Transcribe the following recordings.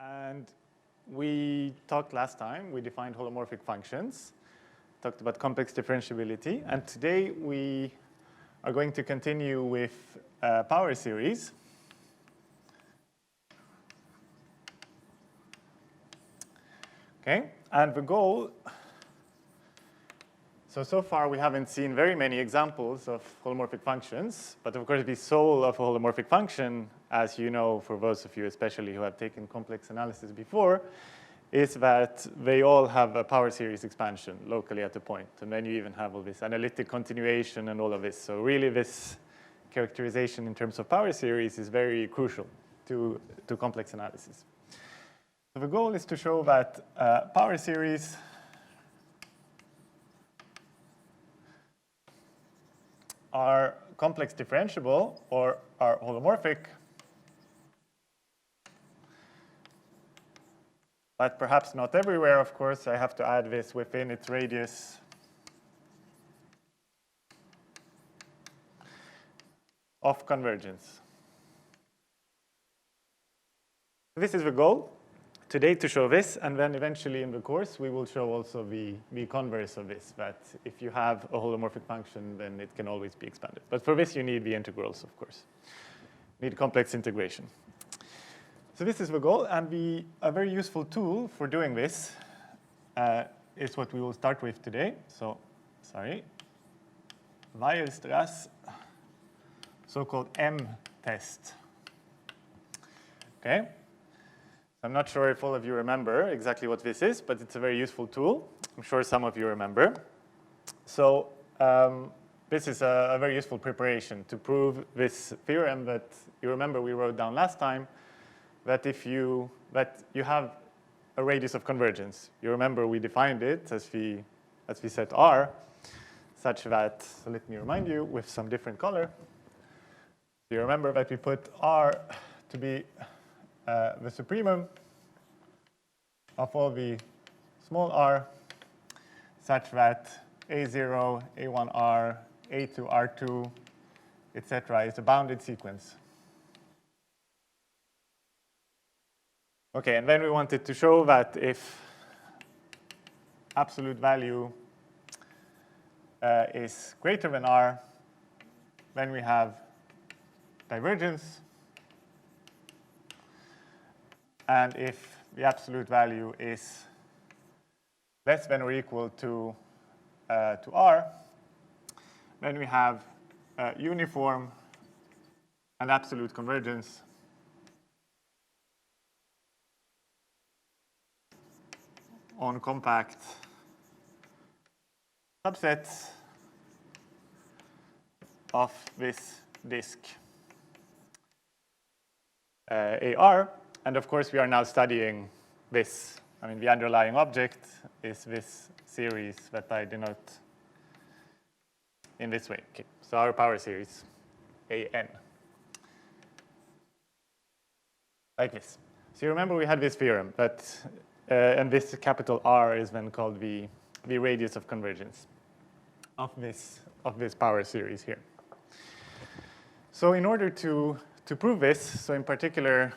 And we talked last time, we defined holomorphic functions, talked about complex differentiability, and today we are going to continue with power series. Okay, and the goal, so far we haven't seen very many examples of holomorphic functions, but of course the soul of a holomorphic function, as you know, for those of you especially who have taken complex analysis before, is that they all have a power series expansion locally at a point, and then you even have all this analytic continuation and all of this. So really this characterization in terms of power series is very crucial to complex analysis. So the goal is to show that power series are complex differentiable or are holomorphic, but perhaps not everywhere, of course. I have to add this within its radius of convergence. This is the goal today, to show this, and then eventually in the course we will show also the converse of this, that if you have a holomorphic function, then it can always be expanded. But for this you need the integrals, of course. You need complex integration. So this is the goal, and a very useful tool for doing this is what we will start with today. So, Weierstrass, so-called M-test. Okay? I'm not sure if all of you remember exactly what this is, but it's a very useful tool. I'm sure some of you remember. So this is a very useful preparation to prove this theorem that you remember we wrote down last time, that if you have a radius of convergence. You remember we defined it as we set R, such that, so let me remind you with some different color. So you remember that we put R to be the supremum of all the small r, such that A0, A1R, A2, R2, etc. is a bounded sequence. Okay, and then we wanted to show that if absolute value is greater than R, then we have divergence. And if the absolute value is less than or equal to R, then we have uniform and absolute convergence on compact subsets of this disk AR. And of course, we are now studying this. I mean, the underlying object is this series that I denote in this way. Okay, so our power series, AN. Like this. So you remember we had this theorem, and this capital R is then called the radius of convergence of this power series here. So in order to prove this, so in particular,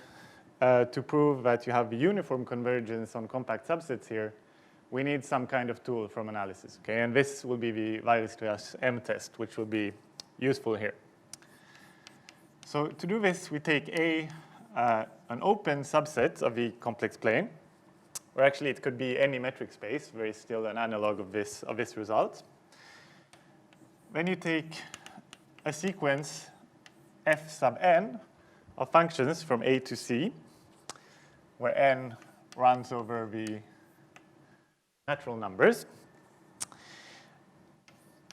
to prove that you have the uniform convergence on compact subsets here, we need some kind of tool from analysis. Okay, and this will be the Weierstrass M-test, which will be useful here. So to do this, we take an open subset of the complex plane, or actually it could be any metric space. There is still an analog of this result. Then you take a sequence f sub n of functions from A to C, where n runs over the natural numbers.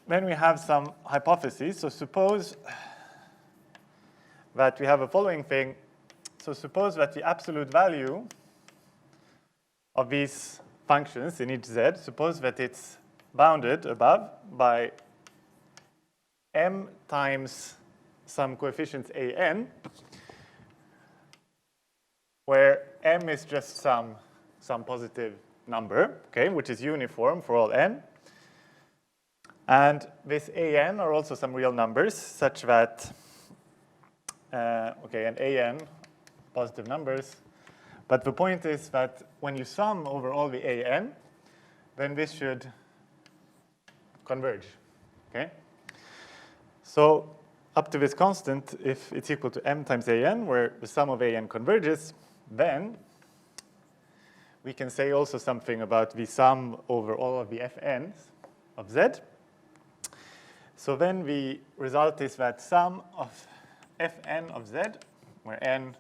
Then we have some hypotheses. So suppose that we have a following thing. So suppose that the absolute value of these functions in each z, suppose that it's bounded above by m times some coefficients an, where m is just some positive number, okay, which is uniform for all n. And this an are also some real numbers, such that, okay, and an, positive numbers, But the point is that when you sum over all the an, then this should converge. Okay? So up to this constant, if it's equal to m times an, where the sum of an converges, then we can say also something about the sum over all of the fn's of z. So then the result is that sum of fn of z, where n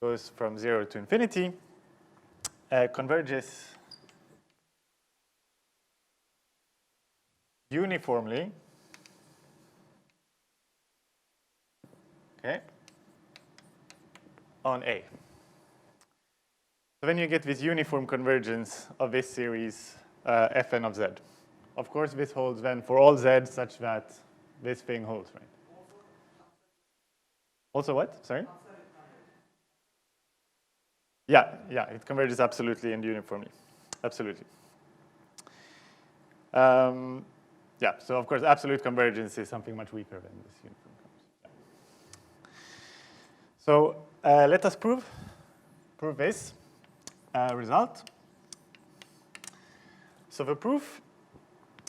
goes from 0 to infinity, converges uniformly, okay, on A. So then you get this uniform convergence of this series fn of z. Of course, this holds then for all z such that this thing holds, right? Also what? Sorry? Yeah, it converges absolutely and uniformly. Absolutely. Yeah, so of course, absolute convergence is something much weaker than this uniform convergence. Yeah. So let us prove this result. So the proof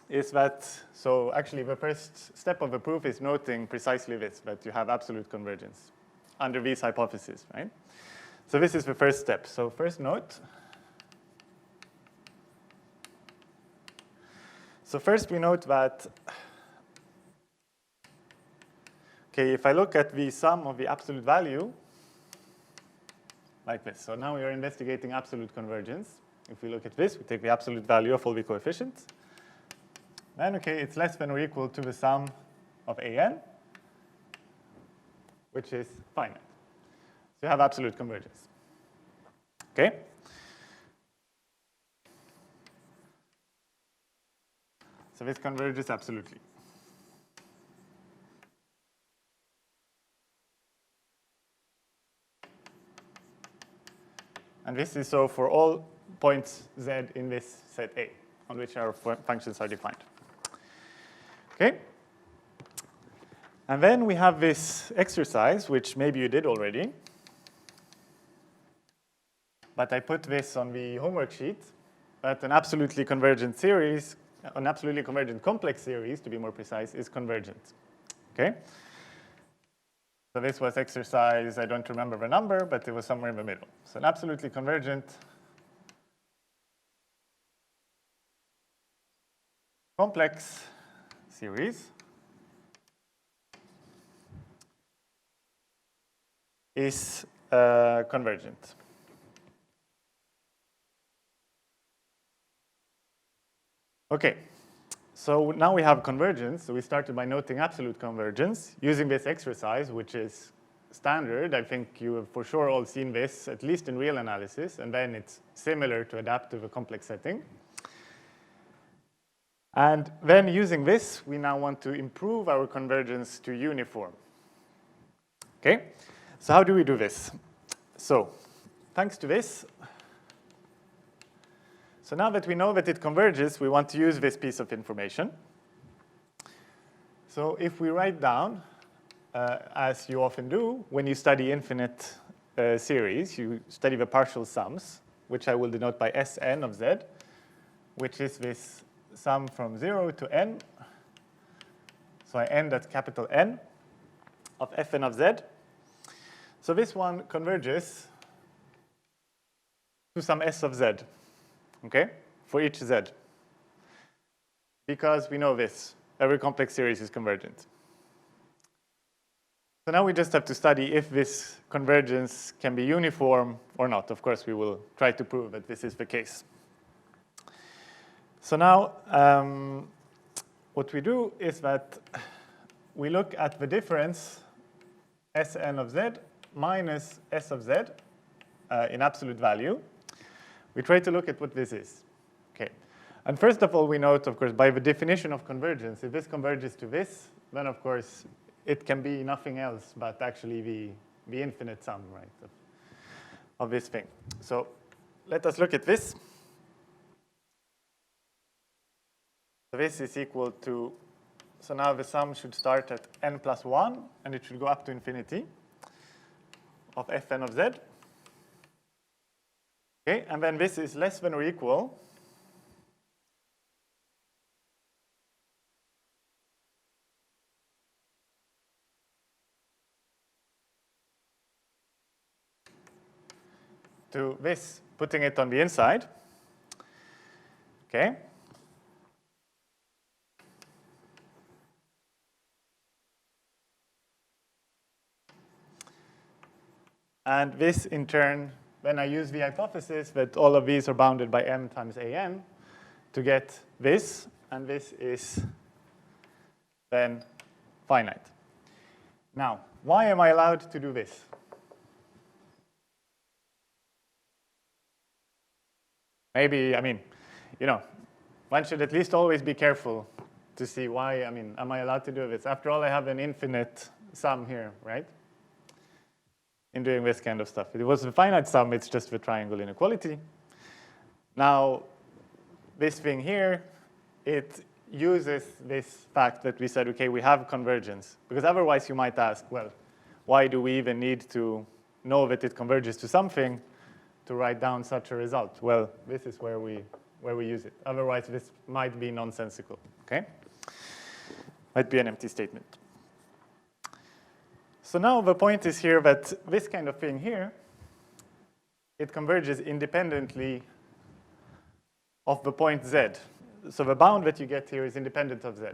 is that, so actually the first step of the proof is noting precisely this, that you have absolute convergence under these hypotheses, right? So this is the first step. So first note. So first we note that, okay, if I look at the sum of the absolute value, like this. So now we are investigating absolute convergence. If we look at this, we take the absolute value of all the coefficients. Then, okay, it's less than or equal to the sum of an, which is finite. So you have absolute convergence. Okay? So this converges absolutely. And this is so for all points z in this set A, on which our functions are defined. Okay? And then we have this exercise, which maybe you did already. But I put this on the homework sheet, that an absolutely convergent series, an absolutely convergent complex series, to be more precise, is convergent. Okay? So this was exercise, I don't remember the number, but it was somewhere in the middle. So an absolutely convergent complex series is convergent. Okay, so now we have convergence. So we started by noting absolute convergence using this exercise, which is standard. I think you have for sure all seen this, at least in real analysis, and then it's similar to adapt to a complex setting. And then using this, we now want to improve our convergence to uniform. Okay, so how do we do this? So thanks to this, so now that we know that it converges, we want to use this piece of information. So if we write down, as you often do, when you study infinite series, you study the partial sums, which I will denote by Sn of z, which is this sum from 0 to n. So I end at capital N of Fn of z. So this one converges to some S of z, okay, for each z. Because we know this, every complex series is convergent. So now we just have to study if this convergence can be uniform or not. Of course, we will try to prove that this is the case. So now, what we do is that we look at the difference Sn of z minus S of z in absolute value. We try to look at what this is. Okay. And first of all, we note, of course, by the definition of convergence, if this converges to this, then, of course, it can be nothing else but actually the infinite sum, right, of this thing. So let us look at this. So this is equal to, so now the sum should start at n plus 1, and it should go up to infinity of Fn of z. Okay, and then this is less than or equal to this, putting it on the inside. Okay. And this, in turn, then I use the hypothesis that all of these are bounded by m times an to get this, and this is then finite. Now, why am I allowed to do this? Maybe, I mean, you know, one should at least always be careful to see why, I mean, am I allowed to do this? After all, I have an infinite sum here, right? In doing this kind of stuff. If it was a finite sum, it's just the triangle inequality. Now, this thing here, it uses this fact that we said, okay, we have convergence. Because otherwise you might ask, well, why do we even need to know that it converges to something to write down such a result? Well, this is where we use it. Otherwise, this might be nonsensical, okay? Might be an empty statement. So now the point is here that this kind of thing here, it converges independently of the point z. So the bound that you get here is independent of z.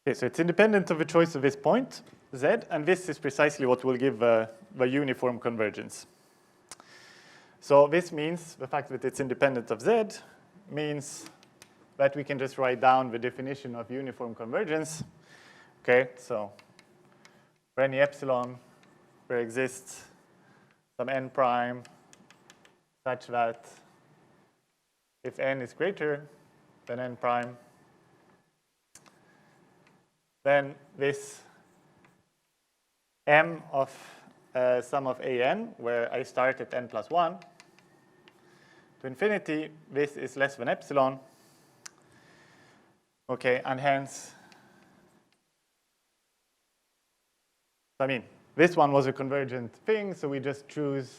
Okay, so it's independent of the choice of this point, z, and this is precisely what will give the uniform convergence. So this means the fact that it's independent of z means that we can just write down the definition of uniform convergence. Okay, so for any epsilon, there exists some n prime such that if n is greater than n prime, then this m of sum of an, where I start at n plus 1, to infinity, this is less than epsilon. Okay, and hence, I mean, this one was a convergent thing, so we just choose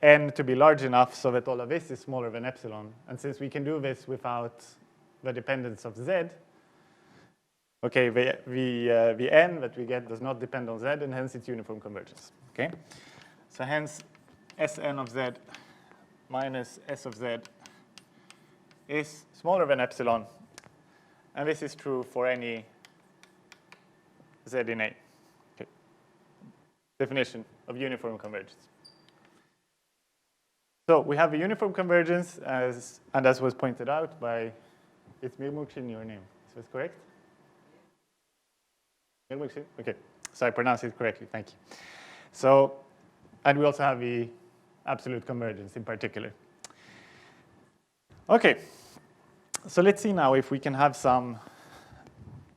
n to be large enough so that all of this is smaller than epsilon. And since we can do this without the dependence of z, okay, the n that we get does not depend on z, and hence it's uniform convergence. Okay, so hence Sn of z minus S of z is smaller than epsilon, and this is true for any z in A. Okay. Definition of uniform convergence. So we have a uniform convergence, as was pointed out by, it's Mirmukhin, your name. Is this correct? Mirmukhin? Okay, so I pronounced it correctly, thank you. So, and we also have the absolute convergence in particular. Okay, so let's see now if we can have some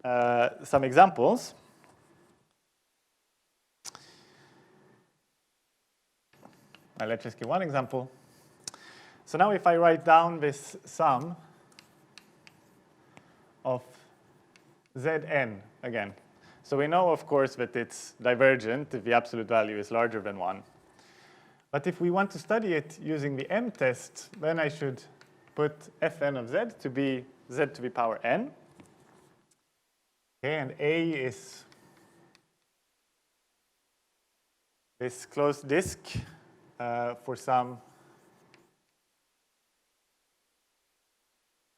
examples. Let's just give one example. So now if I write down this sum of Zn again. So we know, of course, that it's divergent if the absolute value is larger than 1. But if we want to study it using the M test, then I should put Fn of z to be z to the power n. Okay, and A is this closed disk for some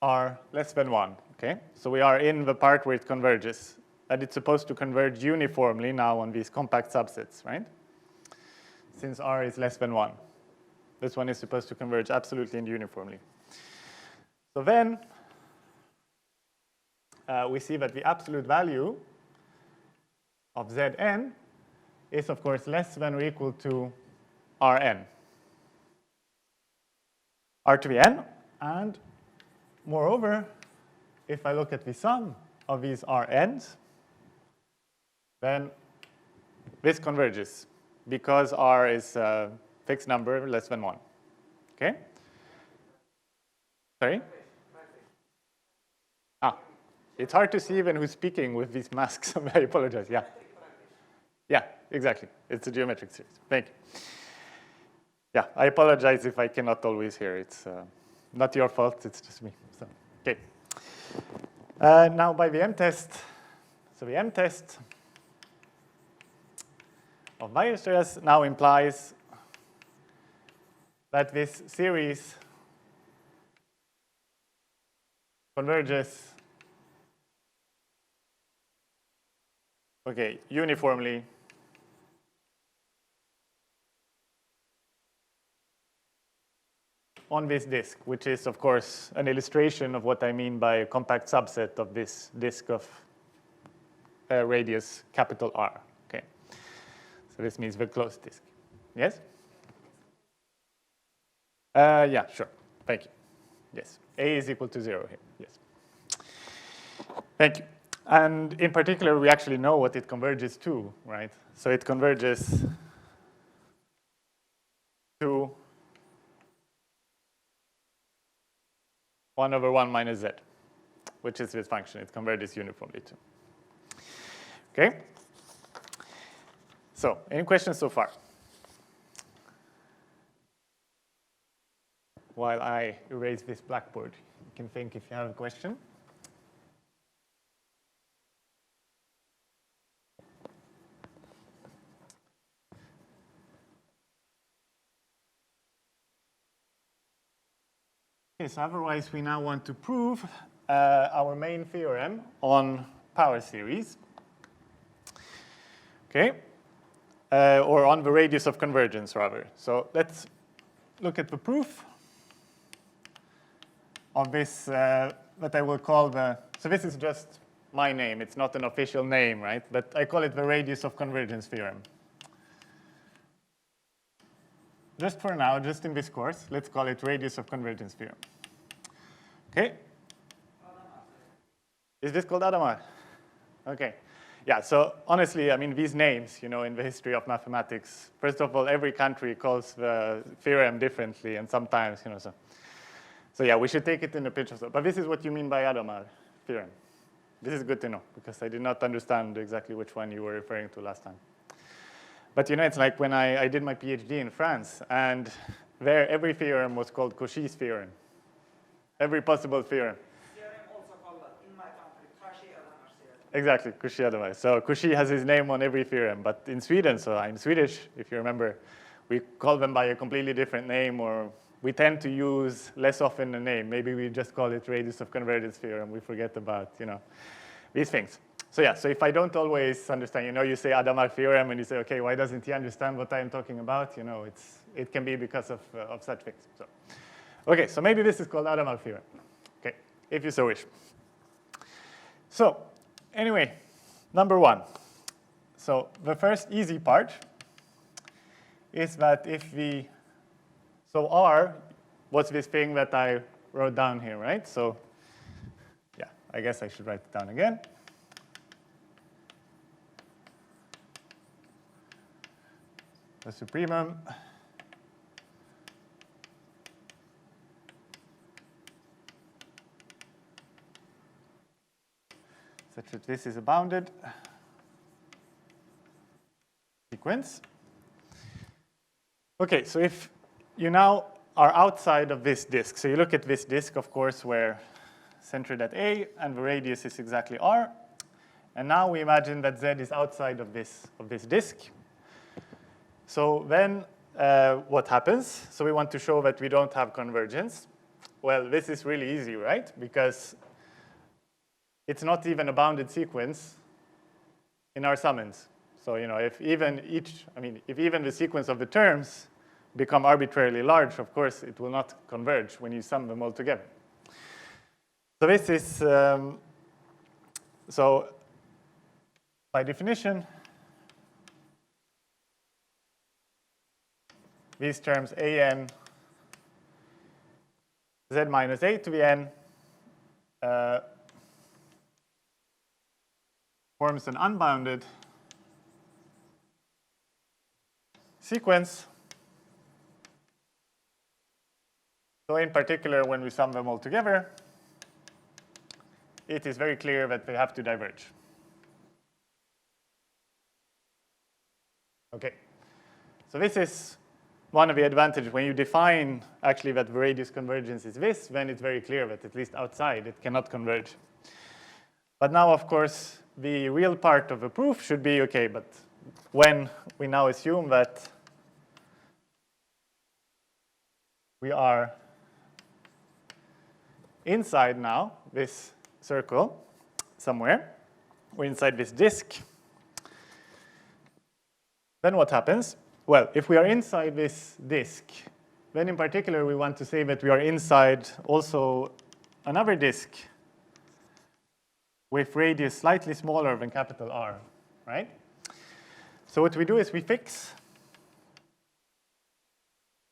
r less than 1. Okay, so we are in the part where it converges. And it's supposed to converge uniformly now on these compact subsets, right? Since r is less than 1. This one is supposed to converge absolutely and uniformly. So then we see that the absolute value of Zn is, of course, less than or equal to Rn. R to the n, and moreover, if I look at the sum of these Rn's, then this converges because R is a fixed number less than 1. Okay? Sorry? It's hard to see even who's speaking with these masks. I apologize. Yeah. Yeah, exactly. It's a geometric series. Thank you. Yeah, I apologize if I cannot always hear. It's not your fault. It's just me. So, okay. Now by the M-test, so the M-test of Weierstrass now implies that this series converges, okay, uniformly on this disk, which is, of course, an illustration of what I mean by a compact subset of this disk of radius capital R. Okay, so this means the closed disk. Yes? Yeah, sure. Thank you. Yes, A is equal to 0 here. Yes. Thank you. And in particular, we actually know what it converges to, right? So it converges to 1 over 1 minus z, which is this function. It converges uniformly to. Okay? So, any questions so far? While I erase this blackboard, you can think if you have a question. Okay, so otherwise we now want to prove our main theorem on power series. Okay, or on the radius of convergence, rather. So let's look at the proof of this that I will call the, so this is just my name. It's not an official name, right? But I call it the radius of convergence theorem. Just for now, just in this course, let's call it radius of convergence theorem. Okay? Is this called Adamar? Okay. Yeah, so honestly, I mean, these names, you know, in the history of mathematics, first of all, every country calls the theorem differently, and sometimes, you know, so yeah, we should take it in a pinch of salt. But this is what you mean by Adamar theorem. This is good to know, because I did not understand exactly which one you were referring to last time. But, you know, it's like when I did my PhD in France, and there every theorem was called Cauchy's theorem. Every possible theorem. Exactly, Cauchy-Adamar. So Cauchy has his name on every theorem, but in Sweden, so I'm Swedish, if you remember, we call them by a completely different name, or we tend to use less often a name. Maybe we just call it radius of convergence theorem. We forget about, you know, these things. So yeah, so if I don't always understand, you know, you say Adamar theorem, and you say, okay, why doesn't he understand what I'm talking about? You know, it can be because of such things. So, okay, so maybe this is called Adamar theorem. Okay, if you so wish. So, anyway, number one. So the first easy part is that if we, so R was this thing that I wrote down here, right? So yeah, I guess I should write it down again. The supremum such that this is a bounded sequence. Okay, so if you now are outside of this disk, so you look at this disk, of course, where centered at A, and the radius is exactly R, and now we imagine that Z is outside of this disk. So then what happens? So we want to show that we don't have convergence. Well, this is really easy, right? Because it's not even a bounded sequence in our summons. So, you know, if even the sequence of the terms become arbitrarily large, of course, it will not converge when you sum them all together. So this is, so by definition, these terms an z minus a to the n forms an unbounded sequence. So in particular, when we sum them all together, it is very clear that they have to diverge. Okay, so this is one of the advantages. When you define actually that the radius convergence is this, then it's very clear that at least outside it cannot converge. But now, of course, the real part of the proof should be, okay, but when we now assume that we are inside now this circle somewhere, we're inside this disk, then what happens? Well, if we are inside this disk, then in particular we want to say that we are inside also another disk with radius slightly smaller than capital R, right? So what we do is we fix.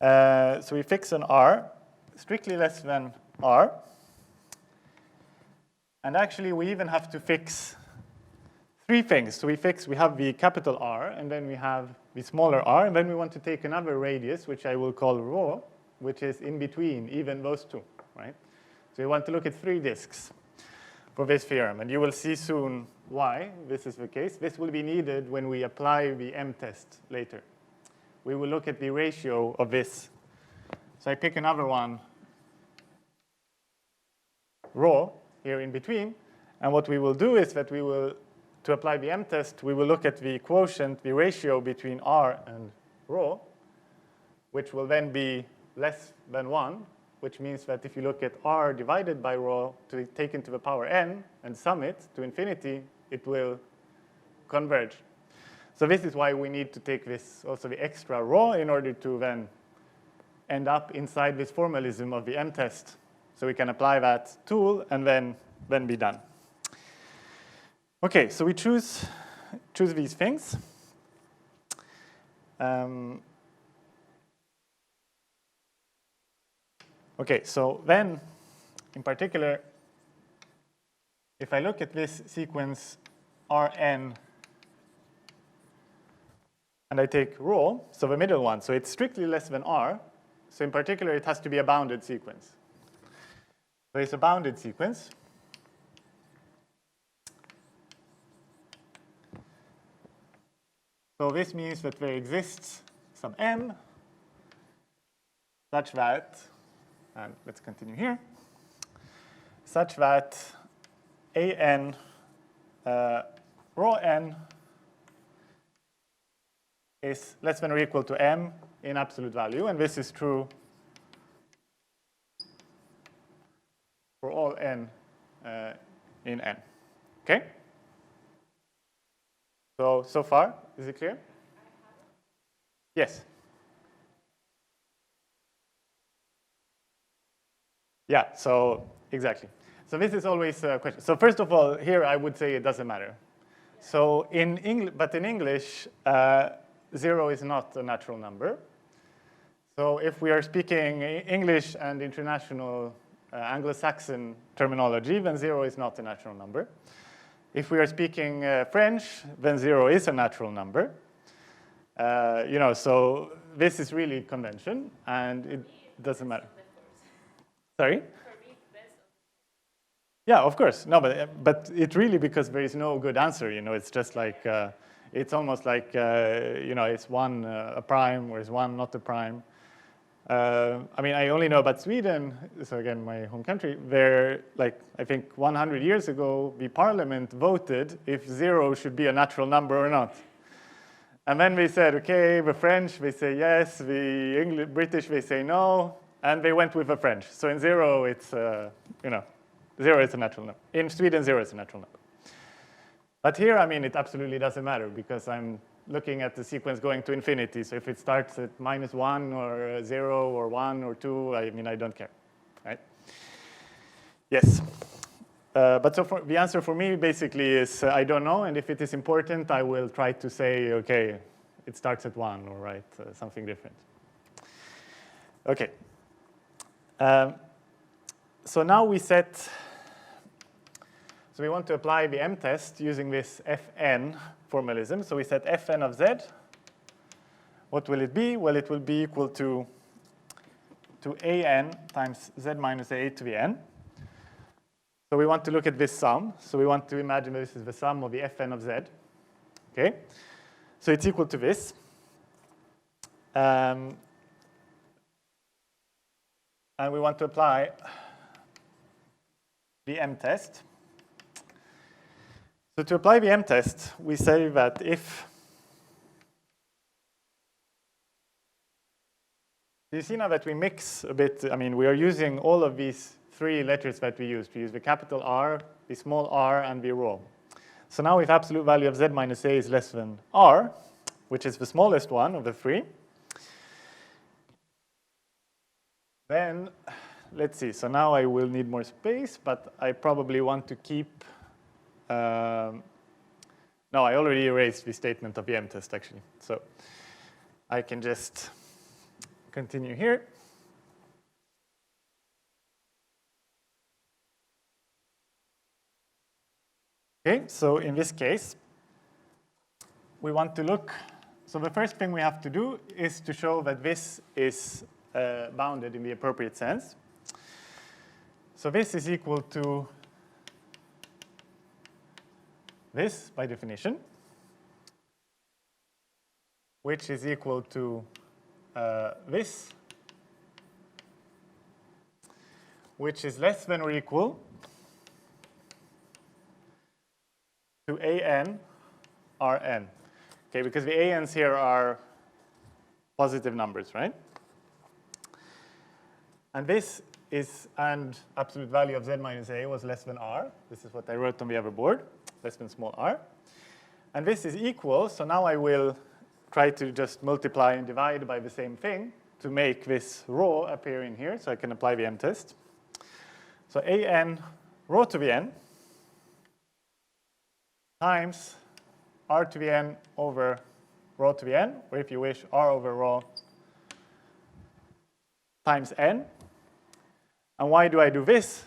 So we fix an R strictly less than R. And actually, we even have to fix three things. So we have the capital R, and then we have the smaller r, and then we want to take another radius, which I will call rho, which is in between even those two, right? So we want to look at three disks for this theorem, and you will see soon why this is the case. This will be needed when we apply the m-test later. We will look at the ratio of this. So I pick another one, rho, here in between, and what we will do is that we will, to apply the m-test, we will look at the quotient, the ratio between r and rho, which will then be less than 1, which means that if you look at r divided by rho to take into the power n and sum it to infinity, it will converge. So this is why we need to take this, also the extra rho, in order to then end up inside this formalism of the m-test. So we can apply that tool and then be done. Okay, so we choose these things. Okay, so then, in particular, if I look at this sequence Rn, and I take rho, so the middle one, so it's strictly less than R, so in particular, it has to be a bounded sequence. So it's a bounded sequence. So this means that there exists some m such that, and let's continue here, such that an rho n is less than or equal to m in absolute value, and this is true for all n in n. Okay? So far, is it clear? Yes. Yeah, so exactly. So this is always a question. So first of all, here I would say it doesn't matter. So in English, 0 is not a natural number. So if we are speaking English and international Anglo-Saxon terminology, then 0 is not a natural number. If we are speaking French, then 0 is a natural number. So this is really convention, and it doesn't matter. Sorry? Yeah, of course. No, but it really, because there is no good answer. It's just like it's almost like it's one a prime or is one not a prime. I mean, I only know about Sweden, so again, my home country. There, I think 100 years ago, the parliament voted if 0 should be a natural number or not. And then they said, okay, the French, they say yes, the British, they say no, and they went with the French. So in 0, it's, 0 is a natural number. In Sweden, 0 is a natural number. But here, I mean, it absolutely doesn't matter, because I'm looking at the sequence going to infinity. So if it starts at -1 or 0 or 1 or 2, I mean, I don't care, right? Yes. But so the answer for me basically is I don't know. And if it is important, I will try to say, OK, it starts at 1 or write something different. OK. So now we set. So we want to apply the m-test using this Fn formalism. So we set Fn of z. What will it be? Well, it will be equal to an times z minus a to the n. So So we want to look at this sum. So we want to imagine that this is the sum of the Fn of z. Okay? So it's equal to this. And we want to apply the m-test. So to apply the m-test, we say that if you see now that we mix a bit, I mean, we are using all of these three letters that we used. We use the capital R, the small r, and the rho. So now if absolute value of z minus a is less than r, which is the smallest one of the three, then let's see. So now I will need more space, but I probably want to keep. No, I already erased the statement of the m-test, actually. So I can just continue here. Okay, so in this case, we want to look. So the first thing we have to do is to show that this is bounded in the appropriate sense. So this is equal to this by definition, which is equal to this, which is less than or equal to an Rn. Okay, because the ans here are positive numbers, right? And this is, and absolute value of z minus a was less than r. This is what I wrote on the other board, less than small r. And this is equal, so now I will try to just multiply and divide by the same thing to make this rho appear in here, so I can apply the m-test. So an rho to the n times r to the n over rho to the n, or if you wish, r over rho times n. And why do I do this?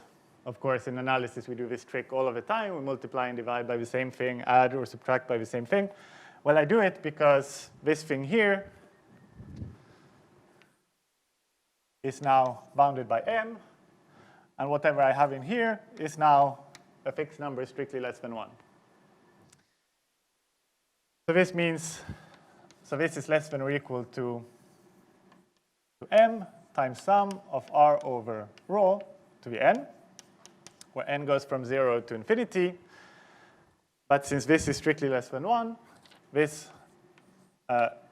Of course, in analysis, we do this trick all of the time. We multiply and divide by the same thing, add or subtract by the same thing. Well, I do it because this thing here is now bounded by m, and whatever I have in here is now a fixed number strictly less than 1. So this means, so this is less than or equal to m times sum of r over rho to the n, where n goes from 0 to infinity. But since this is strictly less than 1, this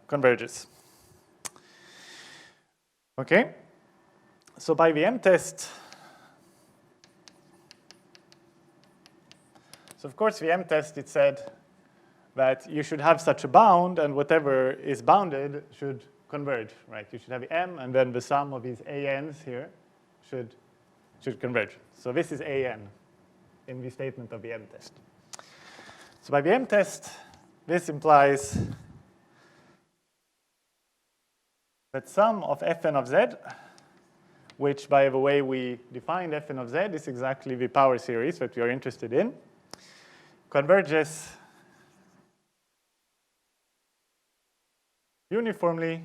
converges. Okay? So by the m-test, so of course the m-test, it said that you should have such a bound, and whatever is bounded should converge, right? You should have m, and then the sum of these ans here should converge. So this is an in the statement of the m-test. So by the m-test, this implies that sum of Fn of z, which by the way we defined Fn of z is exactly the power series that we are interested in, converges uniformly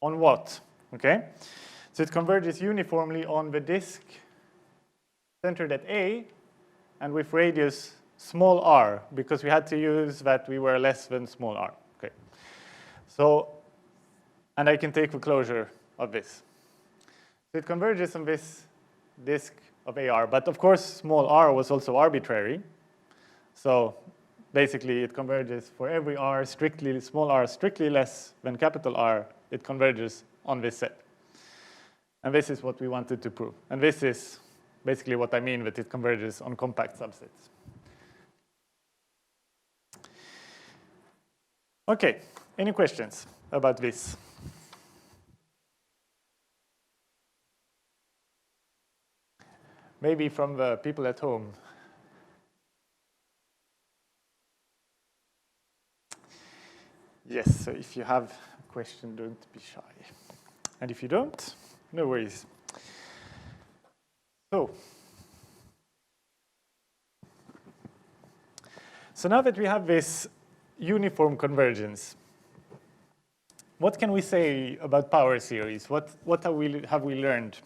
on what? Okay? So it converges uniformly on the disk centered at A and with radius small r, because we had to use that we were less than small r. Okay. So, and I can take the closure of this. So it converges on this disk of AR, but of course small r was also arbitrary. So basically it converges for every r strictly, small r strictly less than capital R, it converges on this set. And this is what we wanted to prove. And this is basically what I mean that it converges on compact subsets. Okay, any questions about this? Maybe from the people at home. Yes, so if you have a question, don't be shy. And if you don't, no worries. So now that we have this uniform convergence, what can we say about power series? What have we learned?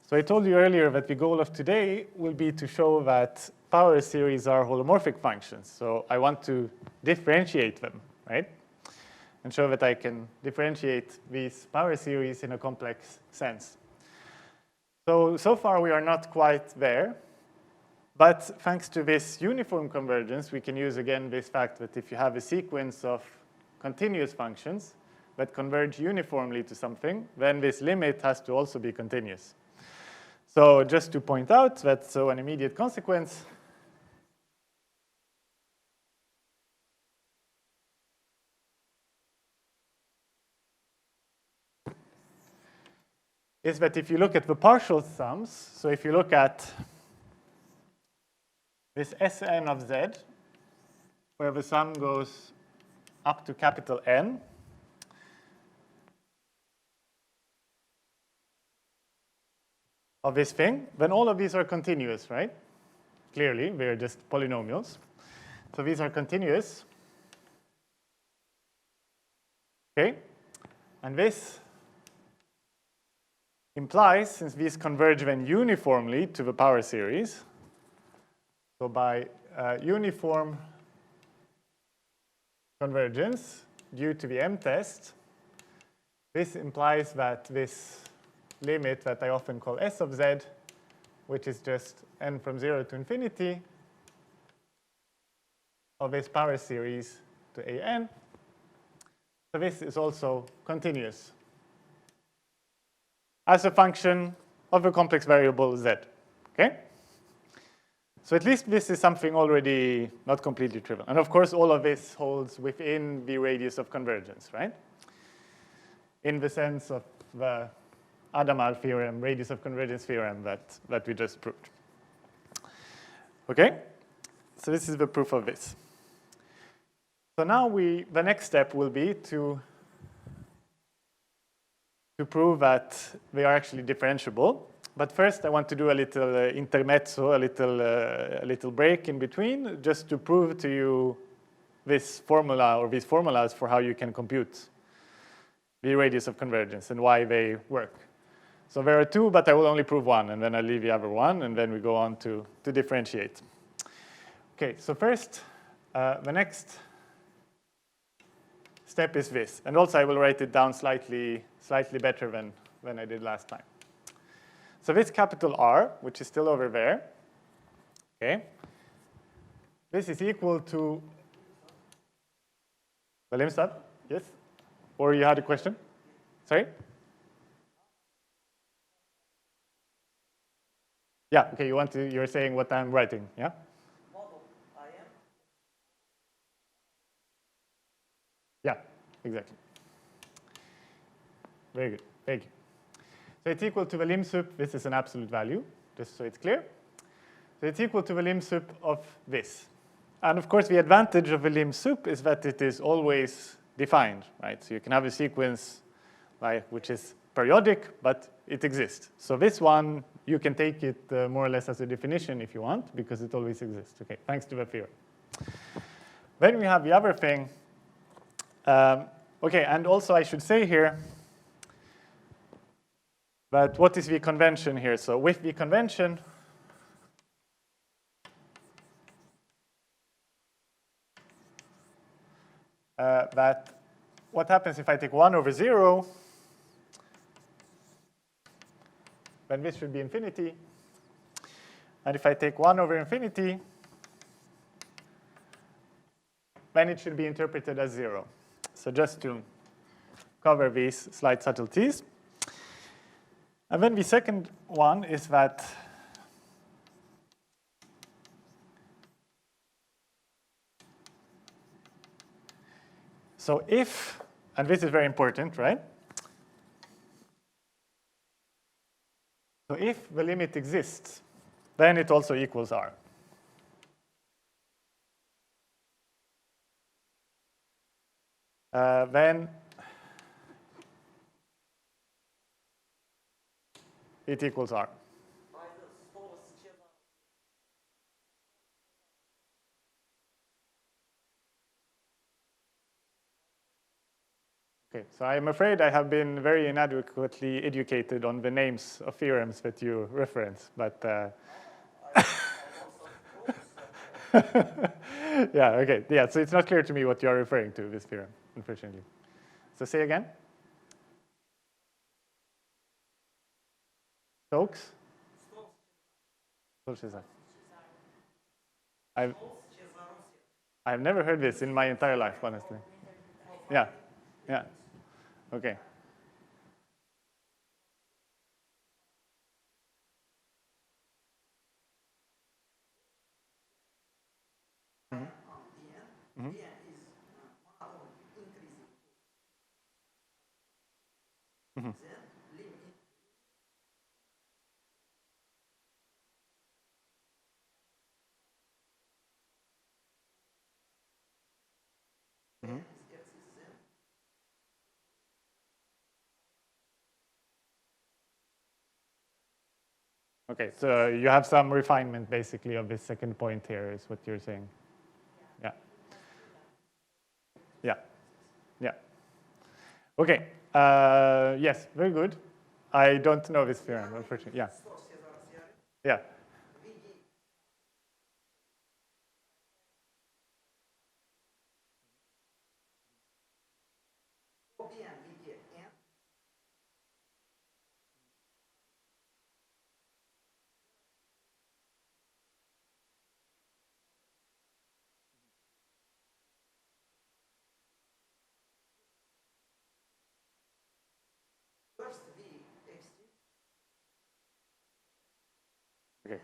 So I told you earlier that the goal of today will be to show that power series are holomorphic functions. So I want to differentiate them, right? And show that I can differentiate these power series in a complex sense. So far we are not quite there. But thanks to this uniform convergence, we can use again this fact that if you have a sequence of continuous functions that converge uniformly to something, then this limit has to also be continuous. So just to point out that, so an immediate consequence is that if you look at the partial sums, so if you look at this Sn of z, where the sum goes up to capital N, of this thing, then all of these are continuous, right? Clearly, they're just polynomials. So these are continuous. Okay? And this implies, since these converge then uniformly to the power series, so by uniform convergence due to the M-test, this implies that this limit that I often call S of z, which is just n from 0 to infinity, of this power series to an. So this is also continuous as a function of a complex variable z. Okay? So at least this is something already not completely trivial. And of course, all of this holds within the radius of convergence, right? In the sense of the Hadamard theorem, radius of convergence theorem that we just proved. Okay? So this is the proof of this. So now the next step will be to prove that they are actually differentiable. But first, I want to do a little intermezzo, a little break in between, just to prove to you this formula or these formulas for how you can compute the radius of convergence and why they work. So there are two, but I will only prove one, and then I'll leave the other one, and then we go on to differentiate. Okay, so first, the next step is this. And also, I will write it down slightly better than I did last time. So this capital R, which is still over there, okay, this is equal to Willemstad, yes? Or you had a question? Sorry? Yeah, okay, you're saying what I'm writing, yeah? Yeah, exactly. Very good, thank you. So it's equal to the lim sup, this is an absolute value, just so it's clear. So it's equal to the lim sup of this. And of course, the advantage of the lim sup is that it is always defined, right? So you can have a sequence which is periodic, but it exists. So this one, you can take it more or less as a definition if you want, because it always exists. Okay, thanks to the theorem. Then we have the other thing. Okay, and also I should say here, but what is the convention here? So with the convention, that what happens if I take 1 over 0, then this should be infinity. And if I take 1 over infinity, then it should be interpreted as 0. So just to cover these slight subtleties. And then the second one is that so if, and this is very important, right? So if the limit exists, then it also equals R. Then it equals R. Okay, Okay, so I'm afraid I have been very inadequately educated on the names of theorems that you reference, but yeah, okay, yeah, so it's not clear to me what you're referring to, this theorem, unfortunately. So say again. Stokes? I've never heard this in my entire life, honestly. Yeah, yeah, okay. Mm-hmm. Mm-hmm. Mm-hmm. Okay, so you have some refinement basically of this second point here is what you're saying. Yeah. Yeah. Yeah. Okay. Yes, very good. I don't know this theorem, unfortunately. Yeah. Yeah. Okay.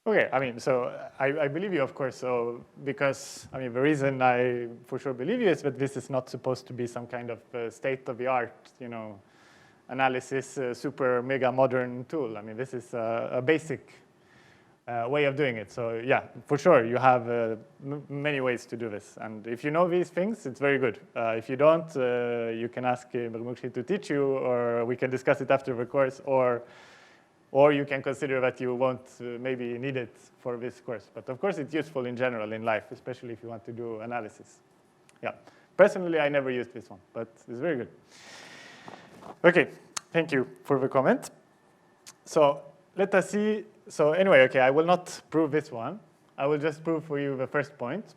Okay, I mean, so I believe you, of course, so because, I mean, the reason I for sure believe you is that this is not supposed to be some kind of state-of-the-art, you know, analysis, super mega modern tool. I mean, this is a basic way of doing it. So yeah, for sure, you have many ways to do this. And if you know these things, it's very good. If you don't, you can ask Murmukshi to teach you, or we can discuss it after the course, or you can consider that you won't maybe need it for this course. But of course, it's useful in general in life, especially if you want to do analysis. Yeah. Personally, I never used this one, but it's very good. Okay, thank you for the comment. So let us see. So anyway, okay, I will not prove this one. I will just prove for you the first point.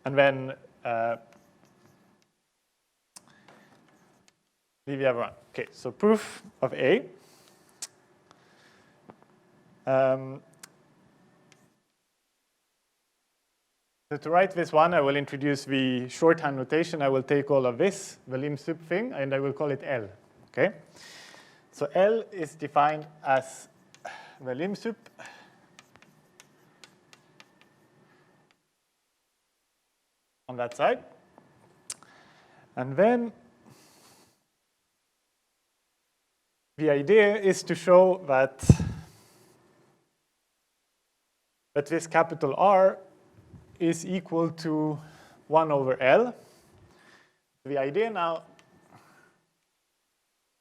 And then leave the other one. Okay, so proof of A. So to write this one, I will introduce the shorthand notation. I will take all of this, the lim sup thing, and I will call it L. Okay? So L is defined as the lim sup on that side. And then the idea is to show that this capital R is equal to 1 over L. The idea now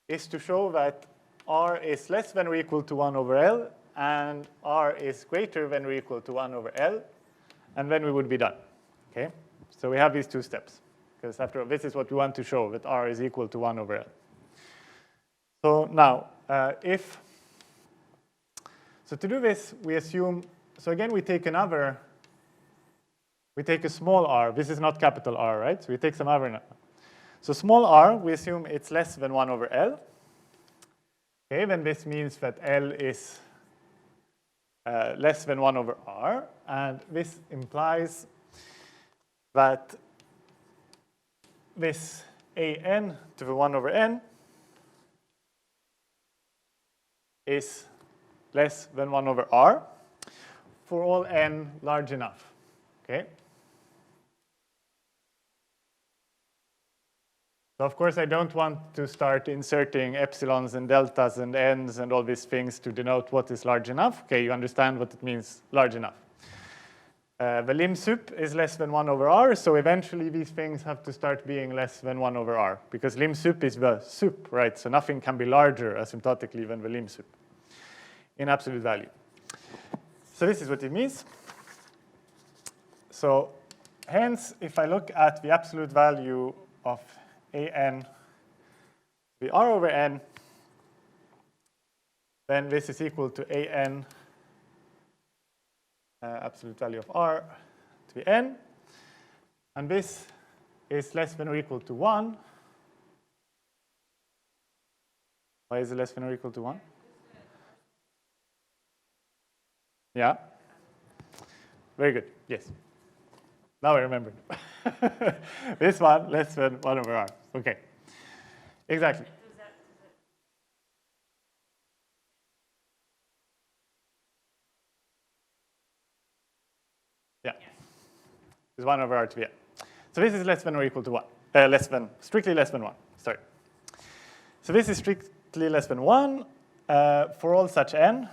is to show that R is less than or equal to 1 over L, and R is greater than or equal to 1 over L, and then we would be done. Okay? So we have these two steps, because after all, this is what we want to show, that R is equal to 1 over L. So now, so to do this, we assume, so again, we take a small r. This is not capital R, right? So we take some other. So small r, we assume it's less than 1 over L. Okay, then this means that L is less than 1 over R. And this implies that this an to the 1 over n is less than 1 over R for all n large enough. Okay? So of course, I don't want to start inserting epsilons and deltas and n's and all these things to denote what is large enough. Okay, you understand what it means, large enough. The lim sup is less than 1 over R, so eventually these things have to start being less than 1 over R, because lim sup is the sup, right? So nothing can be larger asymptotically than the lim sup in absolute value. So this is what it means. So hence, if I look at the absolute value of an the r over n, then this is equal to an absolute value of r to the n, and this is less than or equal to 1. Why is it less than or equal to 1? Yeah. Very good. Yes. Now I remember. This one less than 1 over r. Okay. Exactly. Yeah. It's 1 over r to the n. So this is less than or equal to 1. Strictly less than 1. Sorry. So this is strictly less than 1 for all such n.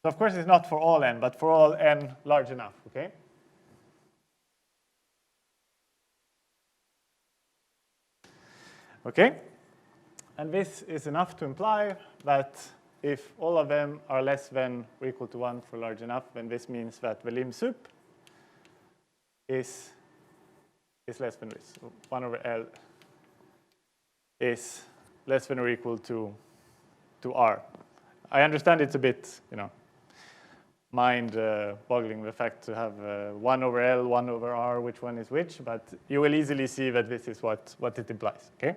So of course it's not for all n, but for all n large enough, okay? Okay? And this is enough to imply that if all of them are less than or equal to 1 for large enough, then this means that the lim sup is less than this. So 1 over L is less than or equal to R. I understand it's a bit, mind-boggling the fact to have 1 over L, 1 over R, which one is which, but you will easily see that this is what it implies, okay?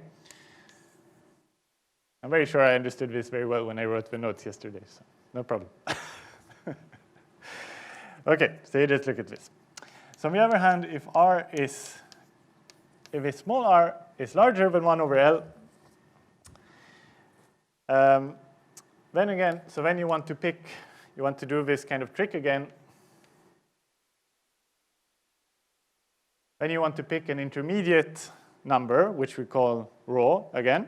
I'm very sure I understood this very well when I wrote the notes yesterday, so no problem. Okay, so you just look at this. So on the other hand, if a small r is larger than 1 over L, then again, so then you want to do this kind of trick again. Then you want to pick an intermediate number, which we call rho again.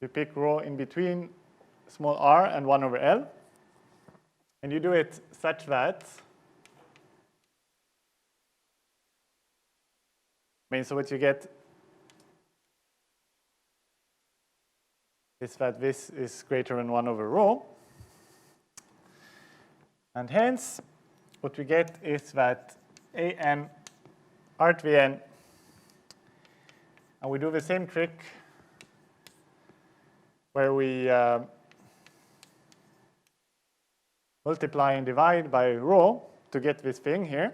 You pick rho in between small r and 1 over L. And you do it such that, so what you get is that this is greater than 1 over rho. And hence, what we get is that an r to the n, and we do the same trick where we multiply and divide by rho to get this thing here.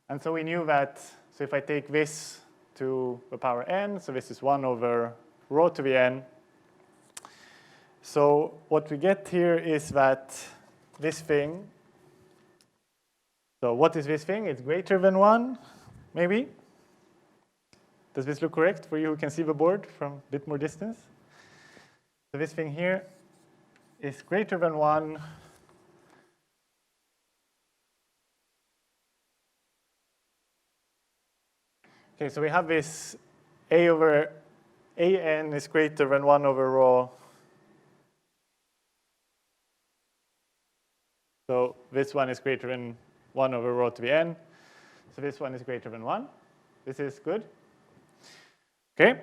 And so we knew that, so if I take this to the power n, so this is 1 over rho to the n. So what we get here is that this thing, so what is this thing? It's greater than 1, maybe? Does this look correct for you who can see the board from a bit more distance? So this thing here is greater than 1. Okay, so we have this a over an is greater than 1 over rho. So this one is greater than 1 over rho to the n. So this one is greater than 1. This is good. Okay.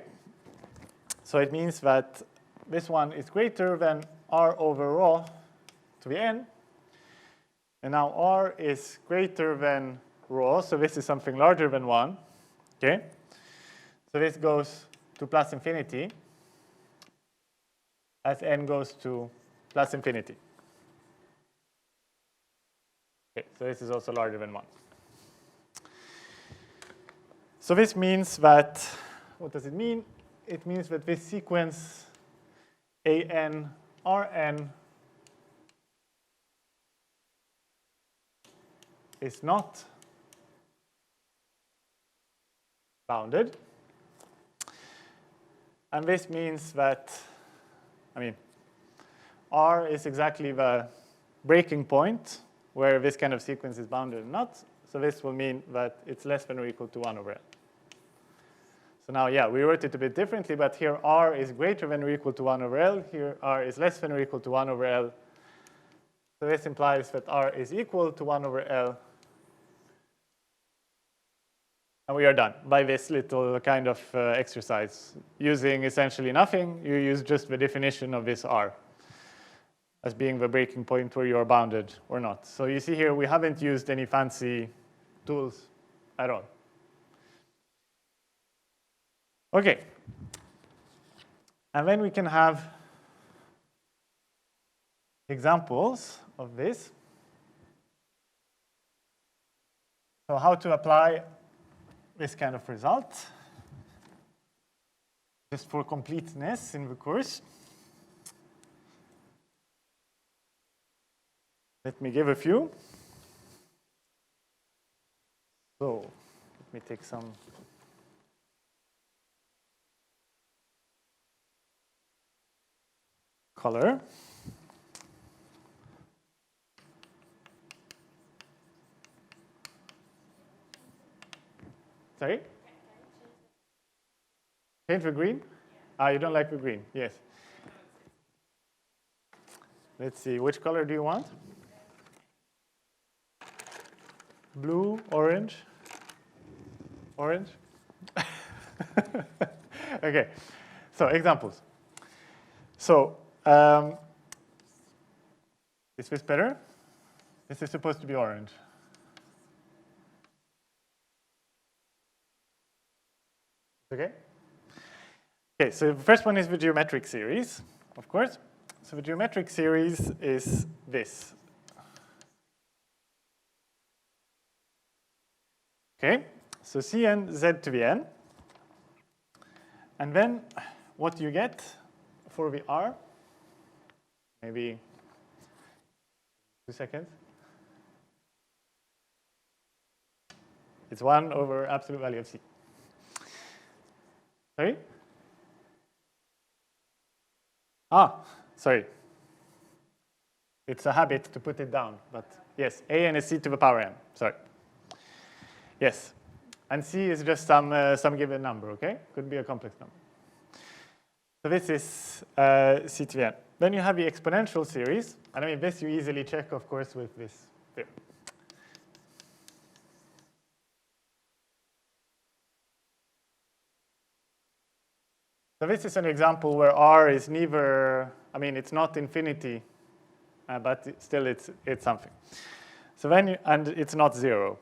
So it means that this one is greater than r over rho to the n. And now r is greater than rho, so this is something larger than 1. Okay. So this goes to plus infinity as n goes to plus infinity. Okay, so this is also larger than 1. So this means that, what does it mean? It means that this sequence an Rn is not bounded. And this means that, R is exactly the breaking point where this kind of sequence is bounded or not. So this will mean that it's less than or equal to 1 over L. So now, yeah, we wrote it a bit differently, but here R is greater than or equal to 1 over L. Here R is less than or equal to 1 over L. So this implies that R is equal to 1 over L. And we are done by this little kind of exercise. Using essentially nothing, you use just the definition of this R as being the breaking point where you are bounded or not. So you see here, we haven't used any fancy tools at all. Okay. And then we can have examples of this. So how to apply this kind of result, just for completeness in the course. Let me give a few. So let me take some color. Sorry? Change the green? Ah, you don't like the green? Yes. Let's see, which color do you want? Blue, orange? Orange? Okay, so examples. So, is this better? This is supposed to be orange. Okay? Okay, so the first one is the geometric series, of course. So the geometric series is this. Okay, so Cn z to the n. And then what you get for the r, maybe 2 seconds. It's 1 over absolute value of c. Sorry? Ah, sorry. It's a habit to put it down, but yes, a n is c to the power n, sorry. Yes, and c is just some given number, okay? Could be a complex number. So this is c to the n. Then you have the exponential series, and I mean this you easily check, of course, with this theorem. So this is an example where r is neither, I mean, it's not infinity, but still it's something. So then and it's not 0.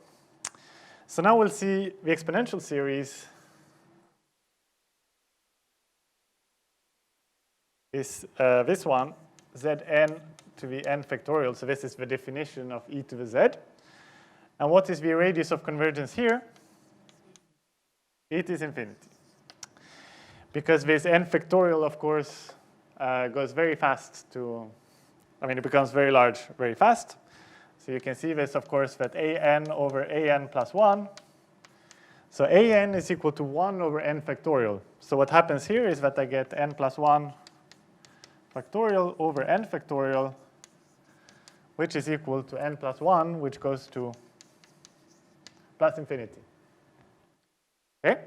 So now we'll see the exponential series is this one, Zn to the n factorial. So this is the definition of e to the z. And what is the radius of convergence here? It is infinity. Because this n factorial, of course, goes very fast to, I mean, it becomes very large very fast. So you can see this, of course, that an over an plus 1. So an is equal to 1 over n factorial. So what happens here is that I get n plus 1 factorial over n factorial, which is equal to n plus 1, which goes to plus infinity. Okay?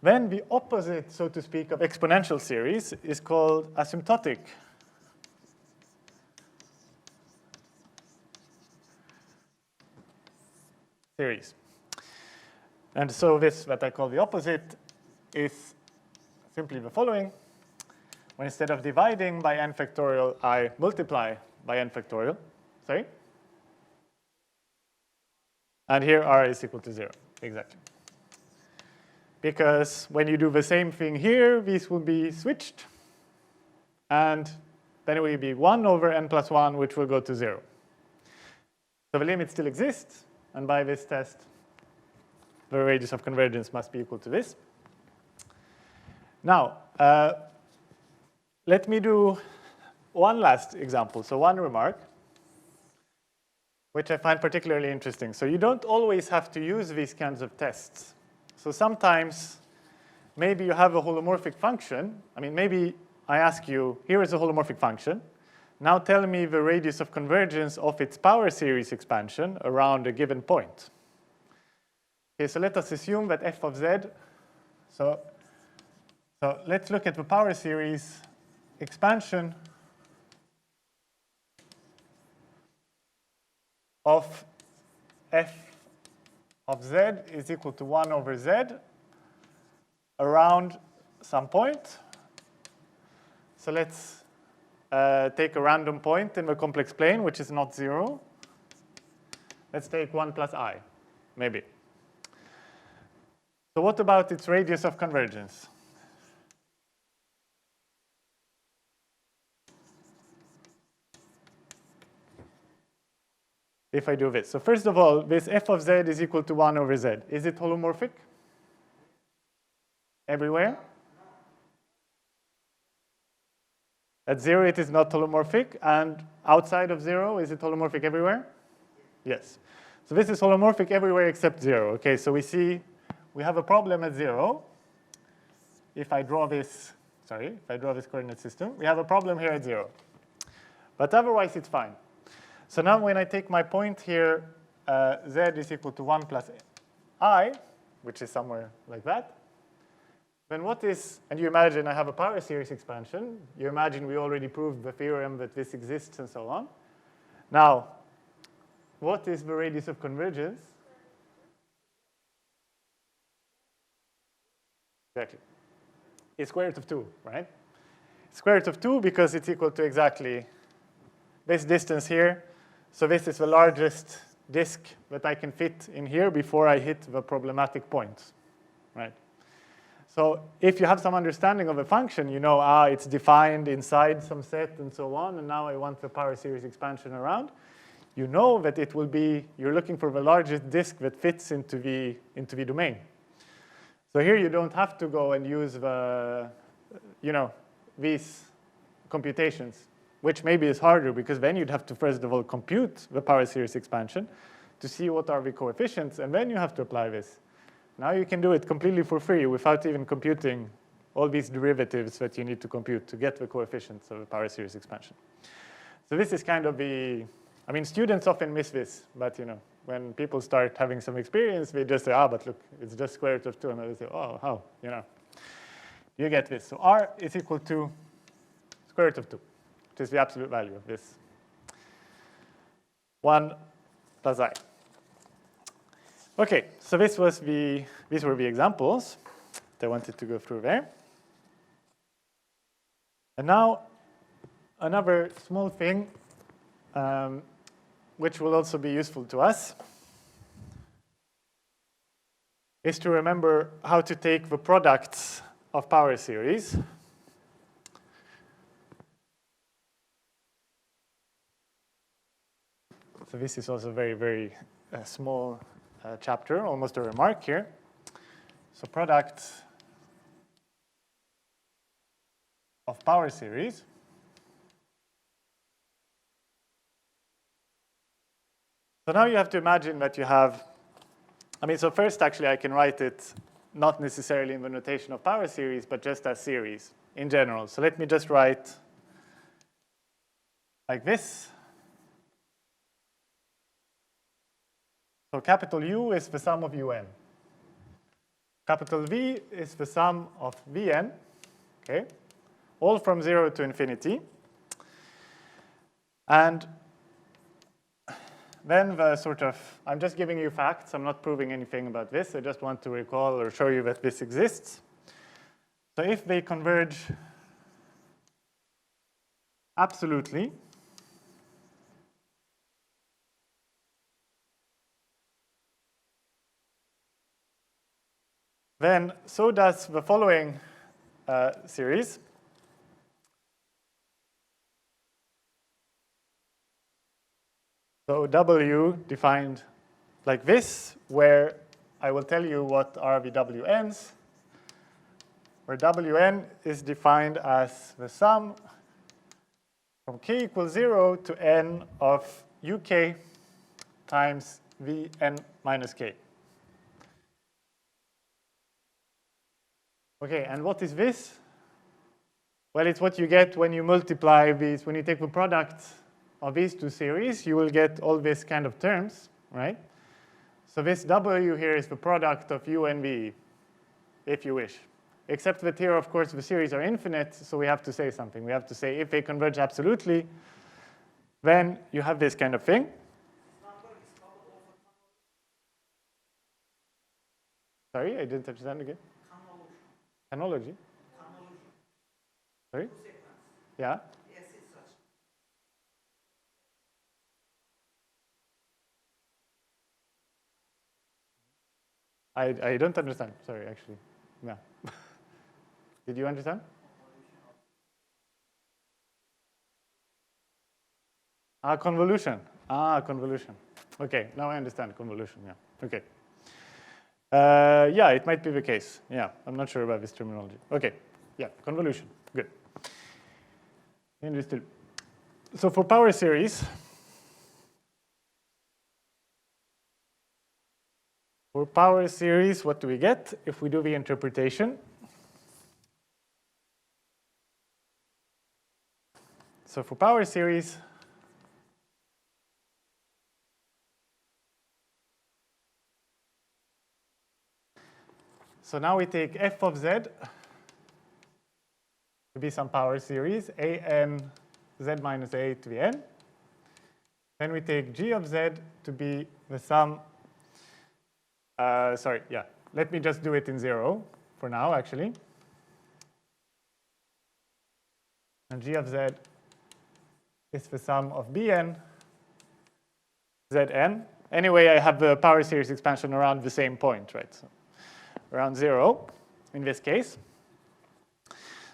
Then the opposite, so to speak, of exponential series is called asymptotic series. And so this, that I call the opposite, is simply the following. When instead of dividing by n factorial, I multiply by n factorial. Sorry? And here r is equal to 0, exactly. Because when you do the same thing here, these will be switched. And then it will be 1 over n plus 1, which will go to 0. So the limit still exists. And by this test, the radius of convergence must be equal to this. Now, let me do one last example. So one remark, which I find particularly interesting. So you don't always have to use these kinds of tests. So sometimes, maybe you have a holomorphic function. I mean, maybe I ask you, here is a holomorphic function. Now tell me the radius of convergence of its power series expansion around a given point. Okay, so let us assume that f of z, so let's look at the power series expansion of f of z is equal to 1 over z around some point. So let's take a random point in the complex plane, which is not 0. Let's take 1 plus I, maybe. So what about its radius of convergence? If I do this. So first of all, this f of z is equal to 1 over z. Is it holomorphic? Everywhere? At 0, it is not holomorphic. And outside of 0, is it holomorphic everywhere? Yes. So this is holomorphic everywhere except 0. Okay, so we see we have a problem at 0. If I draw this coordinate system, we have a problem here at 0. But otherwise, it's fine. So now when I take my point here, z is equal to 1 plus I, which is somewhere like that, then what is, and you imagine I have a power series expansion. You imagine we already proved the theorem that this exists and so on. Now, what is the radius of convergence? Exactly. It's square root of 2, right? Square root of 2 because it's equal to exactly this distance here. So this is the largest disk that I can fit in here before I hit the problematic point, right? So if you have some understanding of a function, you know, it's defined inside some set and so on, and now I want the power series expansion around. You know that it will be, you're looking for the largest disk that fits into the domain. So here you don't have to go and use the, these computations, which maybe is harder because then you'd have to first of all compute the power series expansion to see what are the coefficients, and then you have to apply this. Now you can do it completely for free without even computing all these derivatives that you need to compute to get the coefficients of the power series expansion. So this is kind of the, I mean, students often miss this, but when people start having some experience, they just say, but look, it's just square root of 2, and they say, oh, how, you get this. So R is equal to square root of 2, which is the absolute value of this 1 plus I. Okay, so these were the examples that I wanted to go through there. And now another small thing which will also be useful to us is to remember how to take the products of power series. So this is also very, very small chapter, almost a remark here. So product of power series. So now you have to imagine that you have, so first actually I can write it not necessarily in the notation of power series, but just as series in general. So let me just write like this. So capital U is the sum of UN. Capital V is the sum of Vn, okay? All from 0 to infinity. And then the sort of, I'm just giving you facts. I'm not proving anything about this. I just want to recall or show you that this exists. So if they converge absolutely, then so does the following series. So W defined like this, where I will tell you what are the Wn's, where Wn is defined as the sum from k equals 0 to n of uk times Vn minus k. Okay, and what is this? Well, it's what you get when you multiply these. When you take the product of these two series, you will get all these kind of terms, right? So this W here is the product of U and V, if you wish. Except that here, of course, the series are infinite, so we have to say something. We have to say if they converge absolutely, then you have this kind of thing. Sorry, I didn't understand again. Analogy? Sorry? Yeah? Yes, it's such. I don't understand. Sorry, actually. No. Did you understand? Convolution. Convolution. Okay, now I understand convolution. Yeah. Okay. Yeah, it might be the case. Yeah, I'm not sure about this terminology. Okay. Yeah, convolution. Good. Understood. So for power series, what do we get if we do the interpretation? So for power series, so now we take f of z to be some power series, an z minus a to the n. Then we take g of z to be the sum, sorry, yeah, let me just do it in 0 for now, actually. And g of z is the sum of bn, zn. Anyway, I have the power series expansion around the same point, right? So around 0 in this case.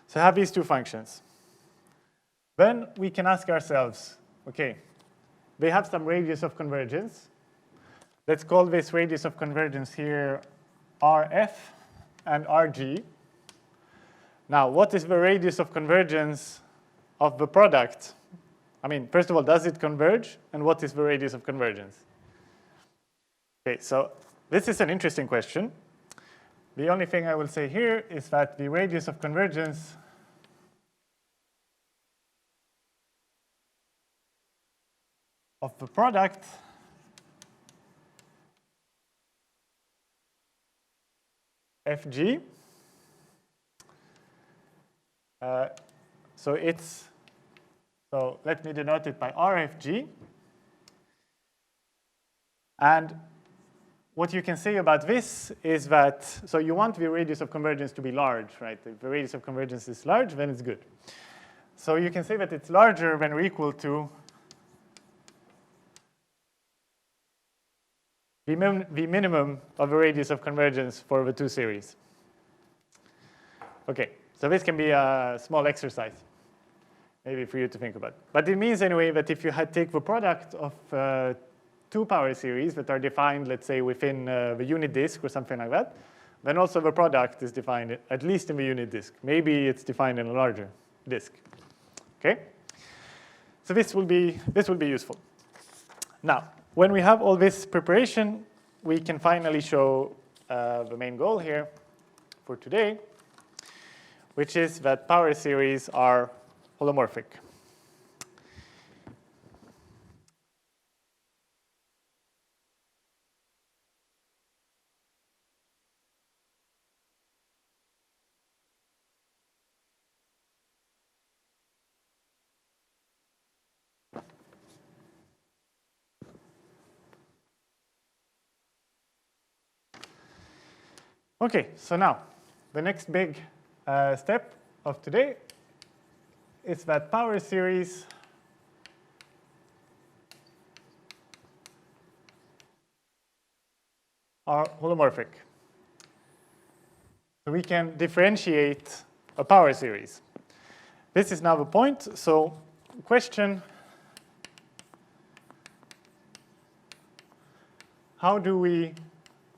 So I have these two functions. Then we can ask ourselves, okay, they have some radius of convergence. Let's call this radius of convergence here Rf and Rg. Now, what is the radius of convergence of the product? I mean, first of all, does it converge? And what is the radius of convergence? Okay, so this is an interesting question. The only thing I will say here is that the radius of convergence of the product Fg, so let me denote it by Rfg. And what you can say about this is that, so you want the radius of convergence to be large, right? If the radius of convergence is large, then it's good. So you can say that it's larger than or equal to the minimum of the radius of convergence for the two series. Okay, so this can be a small exercise, maybe for you to think about. But it means anyway that if you had take the product of two power series that are defined, let's say, within the unit disk or something like that, then also the product is defined at least in the unit disk. Maybe it's defined in a larger disk. Okay? So this will be useful. Now, when we have all this preparation, we can finally show the main goal here for today, which is that power series are holomorphic. Okay, so now the next big step of today is that power series are holomorphic. So we can differentiate a power series. This is now the point. So question, how do we,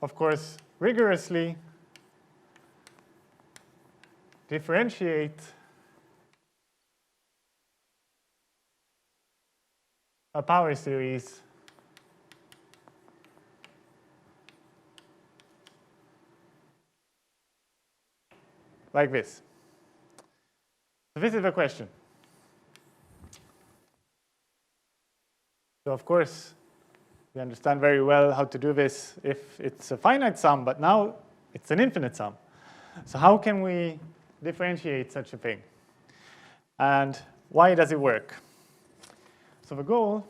of course, rigorously differentiate a power series like this? So this is the question. So of course, we understand very well how to do this if it's a finite sum, but now it's an infinite sum. So how can we differentiate such a thing? And why does it work? So the goal,